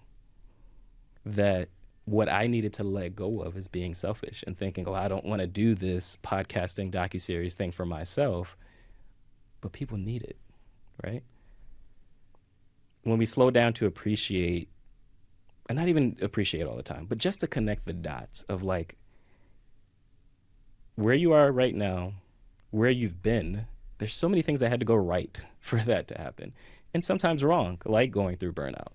That what I needed to let go of is being selfish and thinking, oh, I don't want to do this podcasting docuseries thing for myself. But people need it, right? When we slow down to appreciate, and not even appreciate all the time, but just to connect the dots of like where you are right now, where you've been, there's so many things that had to go right for that to happen. And sometimes wrong, like going through burnout.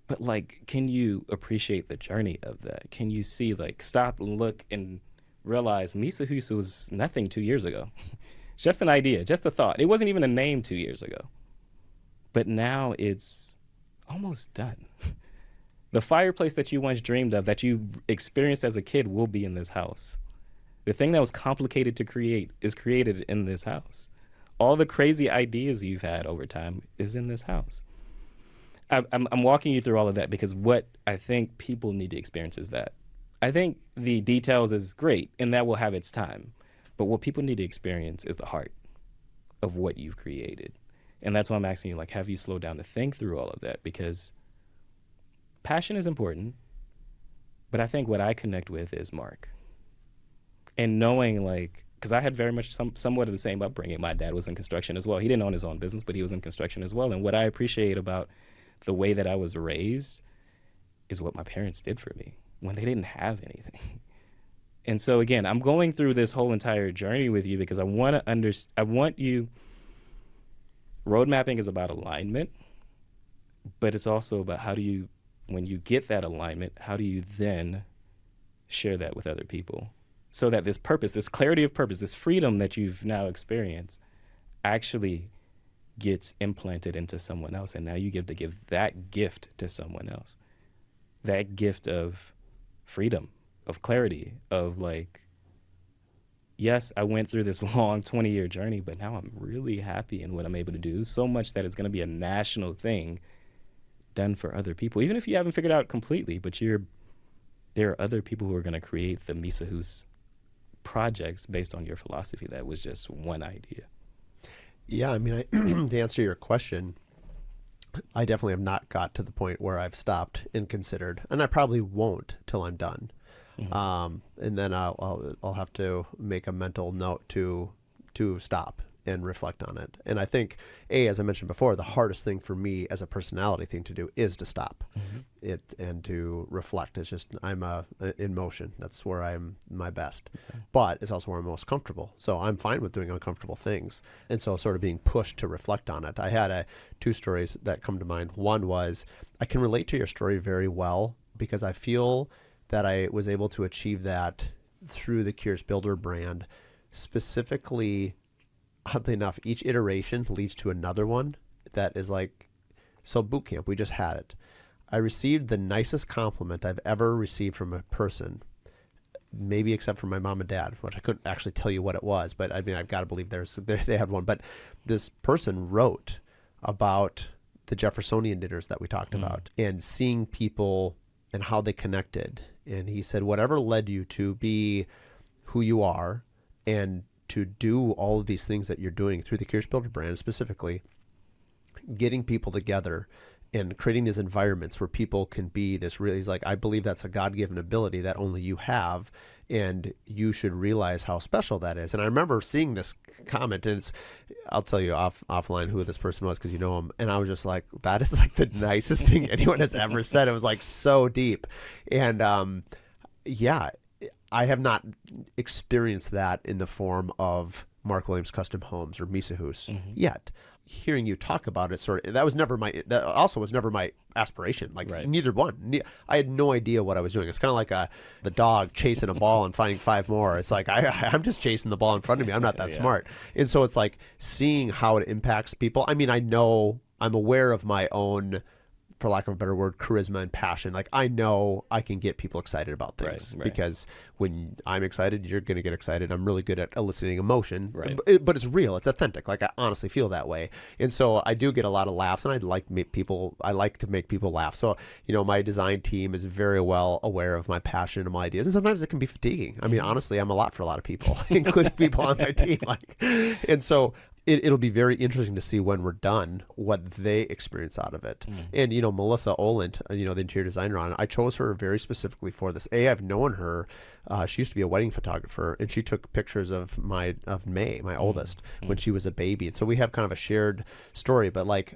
But like, can you appreciate the journey of that? Can you see, like, stop and look and realize Mysa Hus was nothing 2 years ago. It's just an idea, just a thought. It wasn't even a name 2 years ago. But now it's almost done. The fireplace that you once dreamed of, that you experienced as a kid, will be in this house. The thing that was complicated to create is created in this house. All the crazy ideas you've had over time is in this house. I'm walking you through all of that because what I think people need to experience is that. I think the details is great, and that will have its time. But what people need to experience is the heart of what you've created. And that's why I'm asking you, like, have you slowed down to think through all of that? Because passion is important, but I think what I connect with is Mark. And knowing, like, because I had very much somewhat of the same upbringing. My dad was in construction as well. He didn't own his own business, but he was in construction as well. And what I appreciate about the way that I was raised is what my parents did for me when they didn't have anything. And so, again, I'm going through this whole entire journey with you because I want you, road mapping is about alignment, but it's also about how do you, when you get that alignment, how do you then share that with other people so that this purpose, this clarity of purpose, this freedom that you've now experienced actually gets implanted into someone else. And now you get to give that gift to someone else. That gift of freedom, of clarity, of like, yes, I went through this long 20-year journey, but now I'm really happy in what I'm able to do. So much that it's going to be a national thing done for other people, even if you haven't figured out completely, but there are other people who are going to create the Mysa Hus projects based on your philosophy. That was just one idea. Yeah, I mean, to answer your question, I definitely have not got to the point where I've stopped and considered, and I probably won't till I'm done. And then I'll have to make a mental note to stop and reflect on it. And I think, as I mentioned before, the hardest thing for me as a personality thing to do is to stop it and to reflect. It's just I'm in motion. That's where I'm my best. Okay. But it's also where I'm most comfortable. So I'm fine with doing uncomfortable things. And so sort of being pushed to reflect on it. I had two stories that come to mind. One was, I can relate to your story very well because I feel that I was able to achieve that through the Curious Builder brand. Specifically, oddly enough, each iteration leads to another one that is like, so boot camp, we just had it. I received the nicest compliment I've ever received from a person, maybe except for my mom and dad, which I couldn't actually tell you what it was, but I mean, I've got to believe they had one. But this person wrote about the Jeffersonian dinners that we talked about and seeing people and how they connected. And he said, whatever led you to be who you are and to do all of these things that you're doing through the Curious Builder brand, specifically getting people together and creating these environments where people can be this really, he's like, I believe that's a God-given ability that only you have, and you should realize how special that is. And I remember seeing this comment, and I'll tell you offline who this person was because you know him, and I was just like, that is like the nicest thing anyone has ever said. It was like so deep. And yeah, I have not experienced that in the form of Mark Williams Custom Homes or Mysa Hus yet. Hearing you talk about it, that also was never my aspiration. Like neither one. I had no idea what I was doing. It's kind of like the dog chasing a ball and finding five more. It's like I'm just chasing the ball in front of me. I'm not that smart. And so it's like seeing how it impacts people. I mean, I'm aware of my own, for lack of a better word, charisma and passion. Like I know I can get people excited about things because when I'm excited, you're going to get excited. I'm really good at eliciting emotion, but it's real. It's authentic. Like I honestly feel that way. And so I do get a lot of laughs, and I like to make people laugh. So, my design team is very well aware of my passion and my ideas. And sometimes it can be fatiguing. I mean, honestly, I'm a lot for a lot of people, including people on my team. And so it'll be very interesting to see when we're done what they experience out of it. And Melissa Oland, the interior designer on it, I chose her very specifically for this. I've known her. She used to be a wedding photographer, and she took pictures of May, my oldest, when she was a baby. And so we have kind of a shared story. But like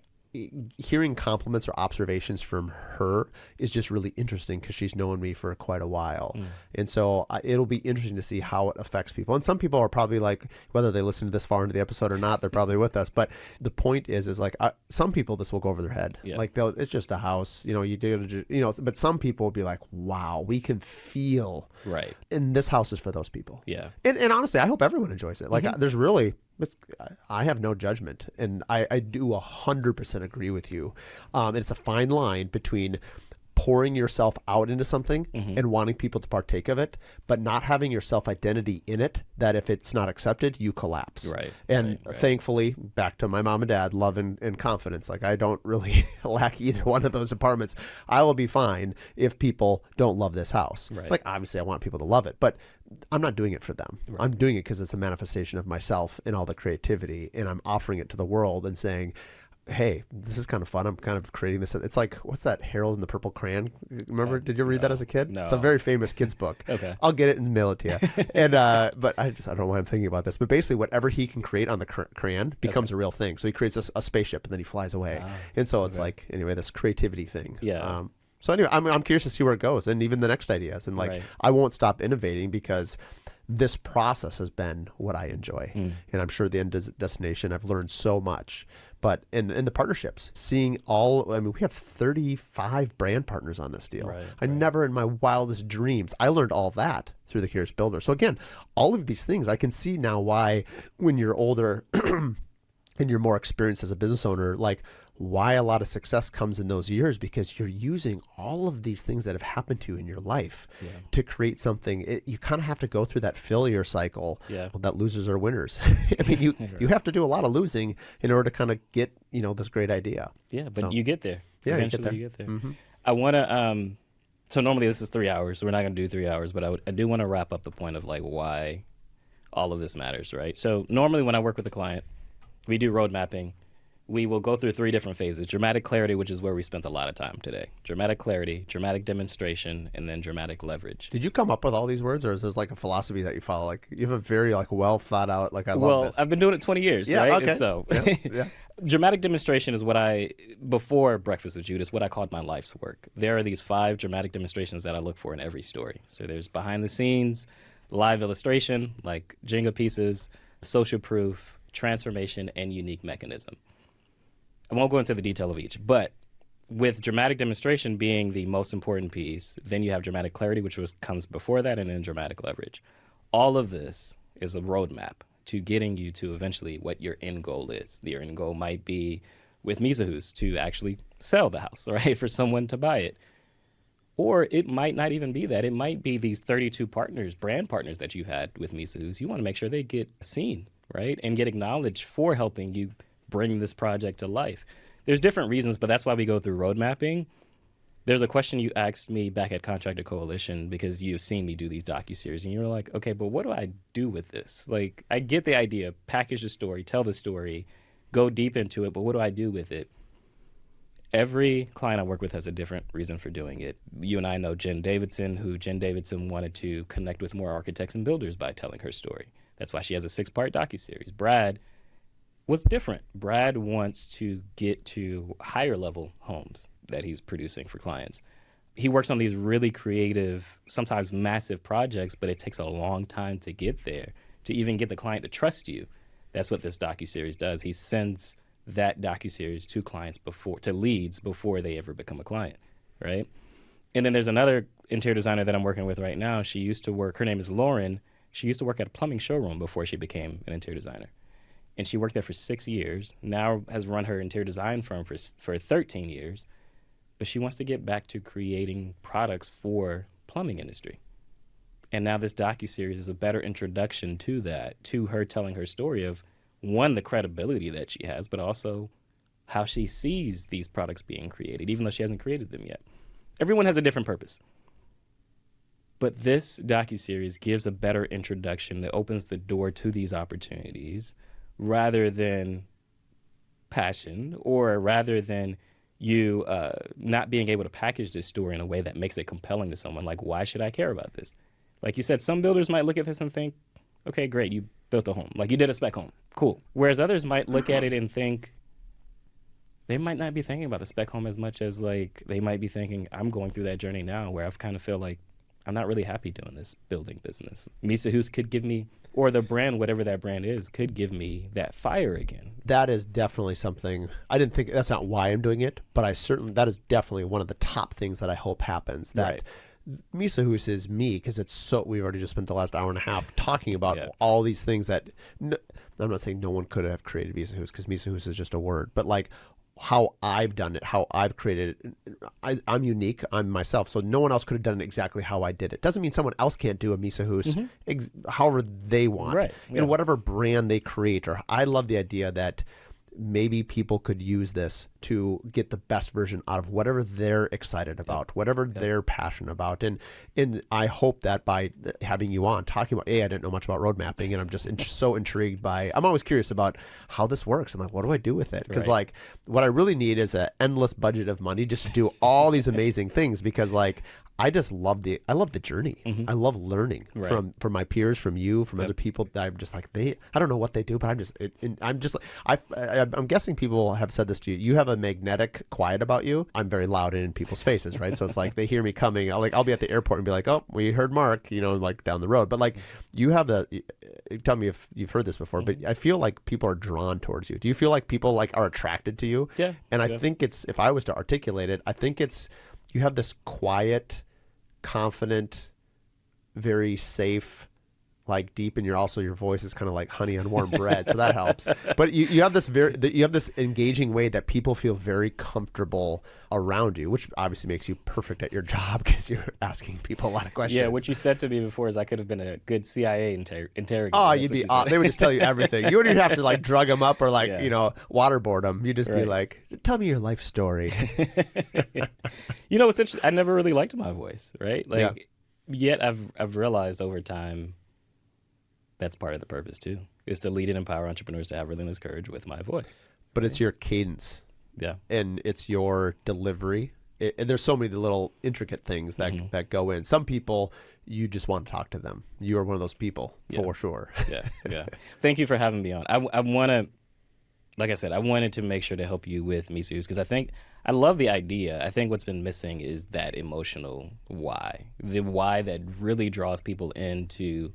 hearing compliments or observations from her is just really interesting because she's known me for quite a while. And so it'll be interesting to see how it affects people. And some people are probably like, whether they listen to this far into the episode or not, they're probably with us. But the point is like some people, this will go over their head. Like it's just a house, but some people will be like, wow, we can feel. Right. And this house is for those people. Yeah. And honestly, I hope everyone enjoys it. Like there's really, I have no judgment, and I do 100% agree with you. And it's a fine line between pouring yourself out into something and wanting people to partake of it, but not having your self-identity in it, that if it's not accepted, you collapse. Right. And thankfully, back to my mom and dad, love and confidence. Like I don't really lack either one of those departments. I will be fine if people don't love this house. Right. Like obviously I want people to love it, but I'm not doing it for them. Right. I'm doing it because it's a manifestation of myself and all the creativity, and I'm offering it to the world and saying, hey, this is kind of fun. I'm kind of creating this. It's like, what's that, Harold and the Purple Crayon? Remember, did you ever read that as a kid? No. It's a very famous kid's book. Okay. I'll get it and mail it to you. And but I don't know why I'm thinking about this. But basically, whatever he can create on the crayon becomes a real thing. So he creates a spaceship, and then he flies away. And so it's like, anyway, this creativity thing. Yeah. So anyway, I'm curious to see where it goes, and even the next ideas. And like, I won't stop innovating because this process has been what I enjoy. And I'm sure the end destination, I've learned so much. But in the partnerships, seeing we have 35 brand partners on this deal. I never in my wildest dreams, I learned all that through the Curious Builder. So again, all of these things, I can see now why when you're older and you're more experienced as a business owner, like why a lot of success comes in those years, because you're using all of these things that have happened to you in your life to create something. You kind of have to go through that failure cycle that losers are winners. I mean, you have to do a lot of losing in order to kind of get, this great idea. Yeah, but you get there. Yeah, eventually you get there. I want to, so normally this is 3 hours. So we're not going to do 3 hours, but I do want to wrap up the point of like why all of this matters, right? So normally when I work with a client, we do road mapping. We will go through 3 different phases. Dramatic clarity, which is where we spent a lot of time today. Dramatic clarity, dramatic demonstration, and then dramatic leverage. Did you come up with all these words, or is this like a philosophy that you follow? Like you have a very like well thought out, like I love this. Well, I've been doing it 20 years, right? Okay. And so dramatic demonstration is what before Breakfast with Jude, is what I called my life's work. There are these 5 dramatic demonstrations that I look for in every story. So there's behind the scenes, live illustration, like Jenga pieces, social proof, transformation, and unique mechanism. I won't go into the detail of each, but with dramatic demonstration being the most important piece, then you have dramatic clarity, which comes before that, and then dramatic leverage. All of this is a roadmap to getting you to eventually what your end goal is. Your end goal might be with Mysa Hus to actually sell the house, right, for someone to buy it. Or it might not even be that. It might be these 32 partners, brand partners that you've had with Mysa Hus. You want to make sure they get seen, right, and get acknowledged for helping you bring this project to life. There's different reasons, but that's why we go through road mapping. There's a question you asked me back at Contractor Coalition, because you've seen me do these docuseries, and you were like, okay, but what do I do with this? Like, I get the idea, package the story, tell the story, go deep into it, but what do I do with it? Every client I work with has a different reason for doing it. You and I know Jen Davidson, who Jen Davidson wanted to connect with more architects and builders by telling her story. That's why she has a 6-part docuseries. Brad was different. Brad wants to get to higher level homes that he's producing for clients. He works on these really creative, sometimes massive projects, but it takes a long time to get there, to even get the client to trust you. That's what this docuseries does. He sends that docuseries to clients to leads before they ever become a client, right? And then there's another interior designer that I'm working with right now. She used to work, her name is Lauren. She used to work at a plumbing showroom before she became an interior designer. And she worked there for 6 years, now has run her interior design firm for 13 years, but she wants to get back to creating products for plumbing industry. And now this docuseries is a better introduction to that, to her telling her story of, one, the credibility that she has, but also how she sees these products being created, even though she hasn't created them yet. Everyone has a different purpose. But this docuseries gives a better introduction that opens the door to these opportunities, rather than passion, or rather than you not being able to package this story in a way that makes it compelling to someone. Like, why should I care about this? Like you said, some builders might look at this and think, okay, great, you built a home. Like, you did a spec home. Cool. Whereas others might look at it and think, they might not be thinking about the spec home as much as, like, they might be thinking, I'm going through that journey now where I've kind of feel like I'm not really happy doing this building business. Mysa Hus could give me, or the brand, whatever that brand is, could give me that fire again. That is definitely something, I didn't think, that's not why I'm doing it, but that is definitely one of the top things that I hope happens. That Mysa Hus is me, because we've already just spent the last hour and a half talking about all these things that, I'm not saying no one could have created Mysa Hus, because Mysa Hus is just a word, but like how I've done it, how I've created it. I'm unique. I'm myself. So no one else could have done it exactly how I did it. Doesn't mean someone else can't do a Mysa Hus however they want, in whatever brand they create. Or I love the idea that maybe people could use this to get the best version out of whatever they're excited about, whatever they're passionate about. And I hope that by having you on talking about, I didn't know much about road mapping, and I'm just so intrigued by, I'm always curious about how this works. I'm like, what do I do with it? Because like what I really need is an endless budget of money just to do all these amazing things, because like, I love the journey. I love learning from my peers, from you, from other people that I'm just like, I don't know what they do, but I'm guessing people have said this to you. You have a magnetic quiet about you. I'm very loud in people's faces, right? So it's like they hear me coming. I'll be at the airport and be like, oh, we heard Mark, like down the road. But like you have tell me if you've heard this before, but I feel like people are drawn towards you. Do you feel like people like are attracted to you? Yeah. And I think if I was to articulate it, I think you have this quiet, confident, very safe, like deep, and your voice is kind of like honey on warm bread, so that helps. But you have this engaging way that people feel very comfortable around you, which obviously makes you perfect at your job because you're asking people a lot of questions. Yeah, what you said to me before is I could have been a good CIA interrogator. Oh, you'd be. They would just tell you everything. You wouldn't even have to like drug them up or like waterboard them. You'd just be like, "Tell me your life story." It's interesting. I never really liked my voice, right? Yet I've realized over time. That's part of the purpose, too, is to lead and empower entrepreneurs to have relentless courage with my voice. But it's your cadence. Yeah. And it's your delivery. And there's so many little intricate things that go in. Some people, you just want to talk to them. You are one of those people, for sure. Yeah. Thank you for having me on. I want to, like I said, I wanted to make sure to help you with Mysa Hus because I love the idea. I think what's been missing is that emotional why. The why that really draws people into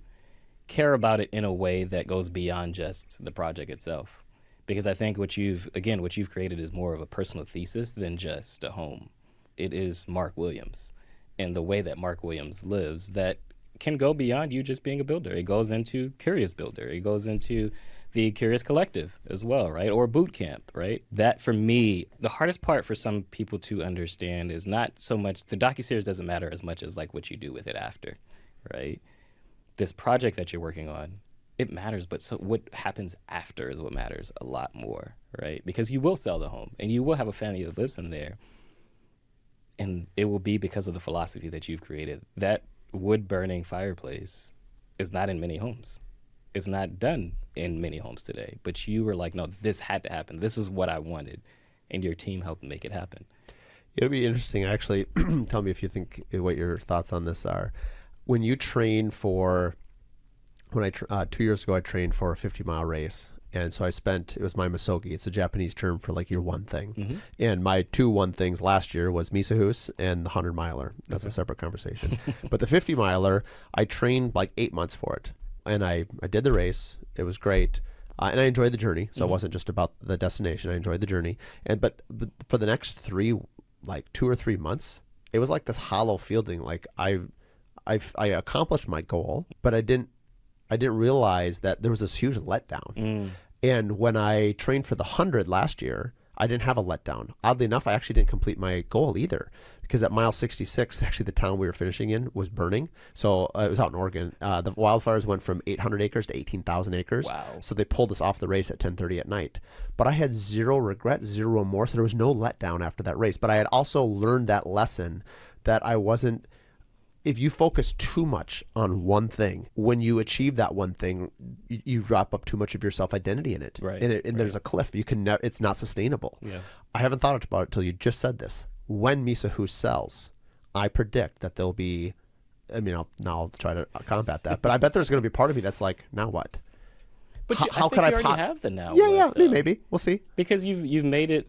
care about it in a way that goes beyond just the project itself. Because I think what you've created is more of a personal thesis than just a home. It is Mark Williams and the way that Mark Williams lives that can go beyond you just being a builder. It goes into Curious Builder. It goes into the Curious Collective as well, right? Or boot camp, right? That for me, the hardest part for some people to understand is not so much, the docuseries doesn't matter as much as like what you do with it after, right? This project that you're working on, it matters, but so what happens after is what matters a lot more, right? Because you will sell the home and you will have a family that lives in there. And it will be because of the philosophy that you've created. That wood-burning fireplace is not in many homes. It's not done in many homes today. But you were like, no, this had to happen. This is what I wanted. And your team helped make it happen. It'll be interesting, actually. Tell me if you think what your thoughts on this are. When you train for, 2 years ago, I trained for a 50-mile race. And so it was my Misogi. It's a Japanese term for like your one thing. Mm-hmm. And my 2 one things last year was Mysa Hus and the 100-miler. That's a separate conversation. But the 50-miler, I trained like 8 months for it. And I did the race. It was great. And I enjoyed the journey. So it wasn't just about the destination. I enjoyed the journey. But for the next 2 or 3 months, it was like this hollow feeling. Like I accomplished my goal, but I didn't realize that there was this huge letdown. And when I trained for the 100 last year, I didn't have a letdown. Oddly enough, I actually didn't complete my goal either, because at mile 66, actually the town we were finishing in was burning. So it was out in Oregon. The wildfires went from 800 acres to 18,000 acres. Wow. So they pulled us off the race at 10:30 at night. But I had zero regret, zero remorse. So there was no letdown after that race. But I had also learned that lesson that I wasn't, if you focus too much on one thing, when you achieve that one thing, you drop up too much of your self-identity in it. Right. And there's a cliff. It's not sustainable. Yeah. I haven't thought about it until you just said this. When Mysa Hus sells, I predict that there'll be, I'll try to combat that, but I bet there's going to be part of me that's like, now what? But how could I already have the now? Yeah, maybe. We'll see. Because you've made it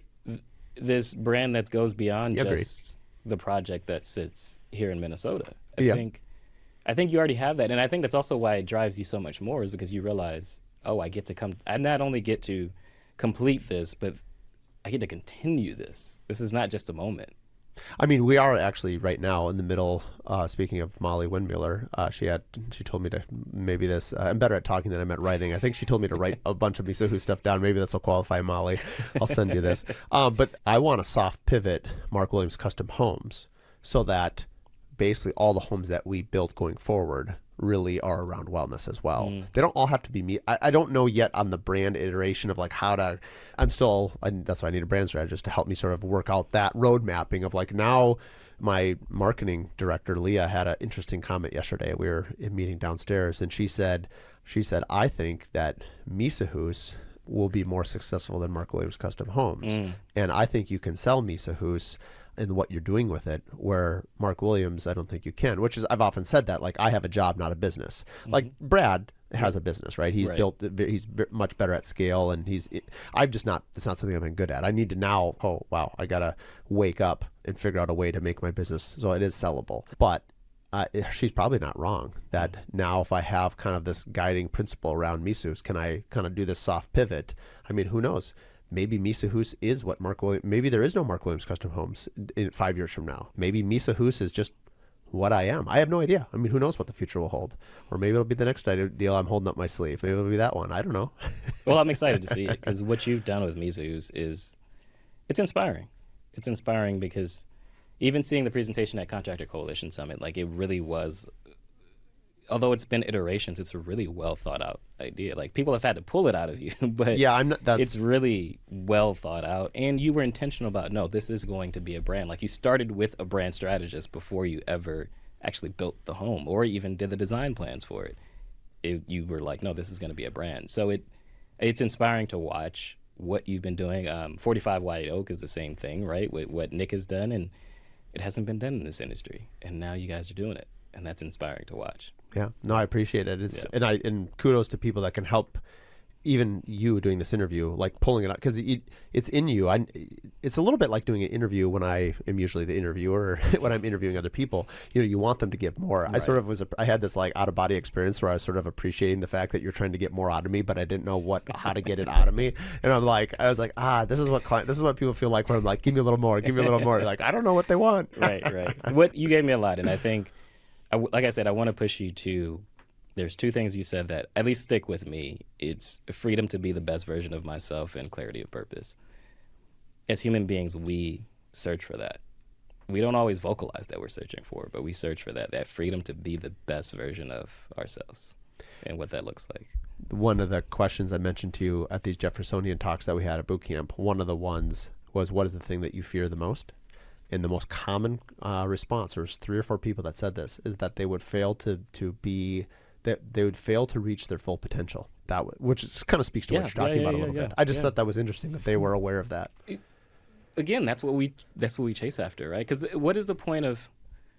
this brand that goes beyond just the project that sits here in Minnesota. I think you already have that. And I think that's also why it drives you so much more, is because you realize, I not only get to complete this, but I get to continue this. This is not just a moment. I mean, we are actually right now in the middle, speaking of Molly Windmuller, she told me to, maybe this, I'm better at talking than I'm at writing. I think she told me to write a bunch of Mysa Hus stuff down. Maybe this will qualify Molly. I'll send you this. But I want a soft pivot, Mark Williams Custom Homes, so that basically all the homes that we build going forward really are around wellness as well. They don't all have to be me. I don't know yet on the brand iteration of like how to, that's why I need a brand strategist to help me sort of work out that road mapping of like, now my marketing director, Leah, had an interesting comment yesterday. We were in a meeting downstairs and she said, I think that Mysa Hus will be more successful than Mark Williams Custom Homes. And I think you can sell Mysa Hus and what you're doing with it, where Mark Williams, I don't think you can, which is, I've often said that, like, I have a job, not a business. Like Brad has a business, right? He's he's much better at scale, and it's not something I've been good at. I need to now, I got to wake up and figure out a way to make my business so it is sellable. But she's probably not wrong that now if I have kind of this guiding principle around Mysa Hus, can I kind of do this soft pivot? I mean, who knows? Maybe Mysa Hus is what maybe there is no Mark Williams Custom Homes in 5 years from now. Maybe Mysa Hus is just what I am. I have no idea. I mean, who knows what the future will hold? Or maybe it'll be the next deal I'm holding up my sleeve. Maybe it'll be that one. I don't know. Well, I'm excited to see it because what you've done with Mysa Hus is it's inspiring. It's inspiring because even seeing the presentation at Contractor Coalition Summit, like it really was, although it's been iterations, it's a really well thought out idea. Like people have had to pull it out of you, but Yeah, it's really well thought out. And you were intentional about, no, this is going to be a brand. Like you started with a brand strategist before you ever actually built the home or even did the design plans for it. You were like, no, this is going to be a brand. So it's inspiring to watch what you've been doing. 45 White Oak is the same thing, right? With what Nick has done, and it hasn't been done in this industry. And now you guys are doing it, and that's inspiring to watch. Yeah, no, I appreciate it. And kudos to people that can help, even you doing this interview, like pulling it out because it's in you. It's a little bit like doing an interview when I am usually the interviewer when I'm interviewing other people. You want them to give more. Right. I had this like out of body experience where I was sort of appreciating the fact that you're trying to get more out of me, but I didn't know how to get it out of me. And I was like, this is what people feel like when I'm like, give me a little more, give me a little more. Like I don't know what they want. Right. What you gave me a lot, and I think. Like I said, I want to push you to, there's two things you said that at least stick with me. It's freedom to be the best version of myself and clarity of purpose. As human beings, we search for that. We don't always vocalize that we're searching for, but we search for that freedom to be the best version of ourselves and what that looks like. One of the questions I mentioned to you at these Jeffersonian talks that we had at boot camp, one of the ones was, what is the thing that you fear the most? And the most common response, there's 3 or 4 people that said this, is that they would fail to reach their full potential. Which kind of speaks to what you're talking about a little bit. I just thought that was interesting that they were aware of that. Again, that's what we chase after, right? Because what is the point of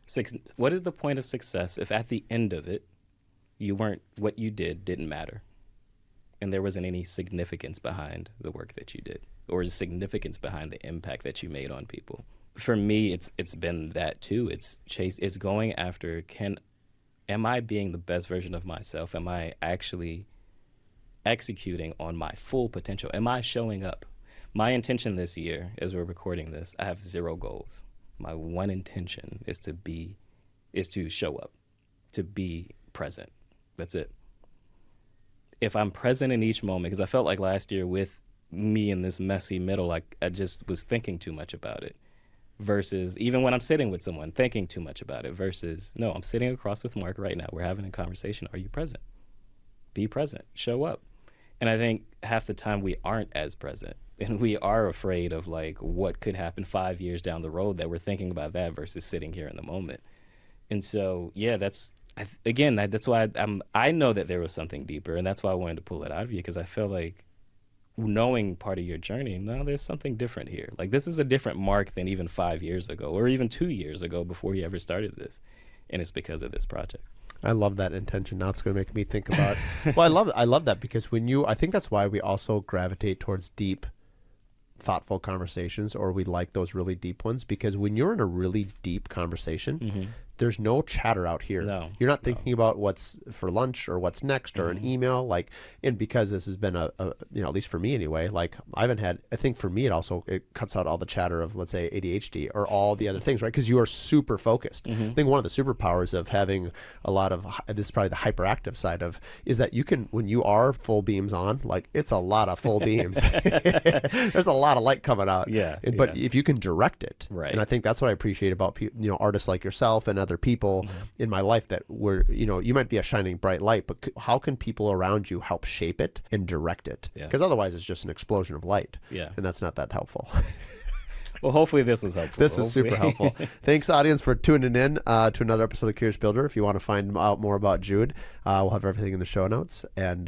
success if at the end of it, what you didn't matter, and there wasn't any significance behind the work that you did, or significance behind the impact that you made on people? For me, it's been that too. It's going after, am I being the best version of myself? Am I actually executing on my full potential? Am I showing up? My intention this year, as we're recording this, I have 0 goals. My one intention is to show up, to be present. That's it. If I'm present in each moment, because I felt like last year with me in this messy middle, like I just was thinking too much about it. Versus even when I'm sitting with someone thinking too much about it, versus no, I'm sitting across with Mark right now. We're having a conversation. Are you present? Be present. Show up. And I think half the time we aren't as present, and we are afraid of like what could happen 5 years down the road, that we're thinking about that versus sitting here in the moment. And so, yeah, that's why I know that there was something deeper, and that's why I wanted to pull it out of you, because I feel like knowing part of your journey, no, there's something different here. Like this is a different Mark than even 5 years ago, or even 2 years ago before you ever started this. And it's because of this project. I love that intention. Now it's going to make me think about. Well, I love that because I think that's why we also gravitate towards deep, thoughtful conversations, or we like those really deep ones, because when you're in a really deep conversation, there's no chatter out here. No, you're not thinking about what's for lunch or what's next or an email. Like, and because this has been at least for me anyway, like I think for me, it cuts out all the chatter of, let's say, ADHD or all the other things, right? Because you are super focused. I think one of the superpowers of having a lot of, this is probably the hyperactive side of, is that you can, when you are full beams on, like it's a lot of full beams. There's a lot of light coming out. But if you can direct it, right. And I think that's what I appreciate about artists like yourself and other people in my life, that you might be a shining bright light, but how can people around you help shape it and direct it? Because otherwise it's just an explosion of light. And that's not that helpful. Well, hopefully this was helpful. This was super helpful. Thanks, audience, for tuning in to another episode of The Curious Builder. If you want to find out more about Jude, we'll have everything in the show notes. And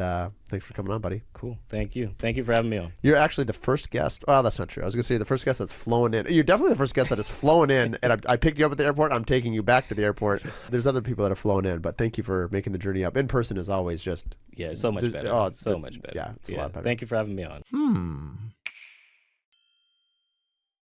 thanks for coming on, buddy. Cool. Thank you. Thank you for having me on. You're actually the first guest. Well, that's not true. I was going to say the first guest that's flown in. You're definitely the first guest that has flown in, and I picked you up at the airport. I'm taking you back to the airport. There's other people that have flown in, but thank you for making the journey up. In person is always just... Yeah, it's so much better. So much better. Yeah, it's a lot better. Thank you for having me on.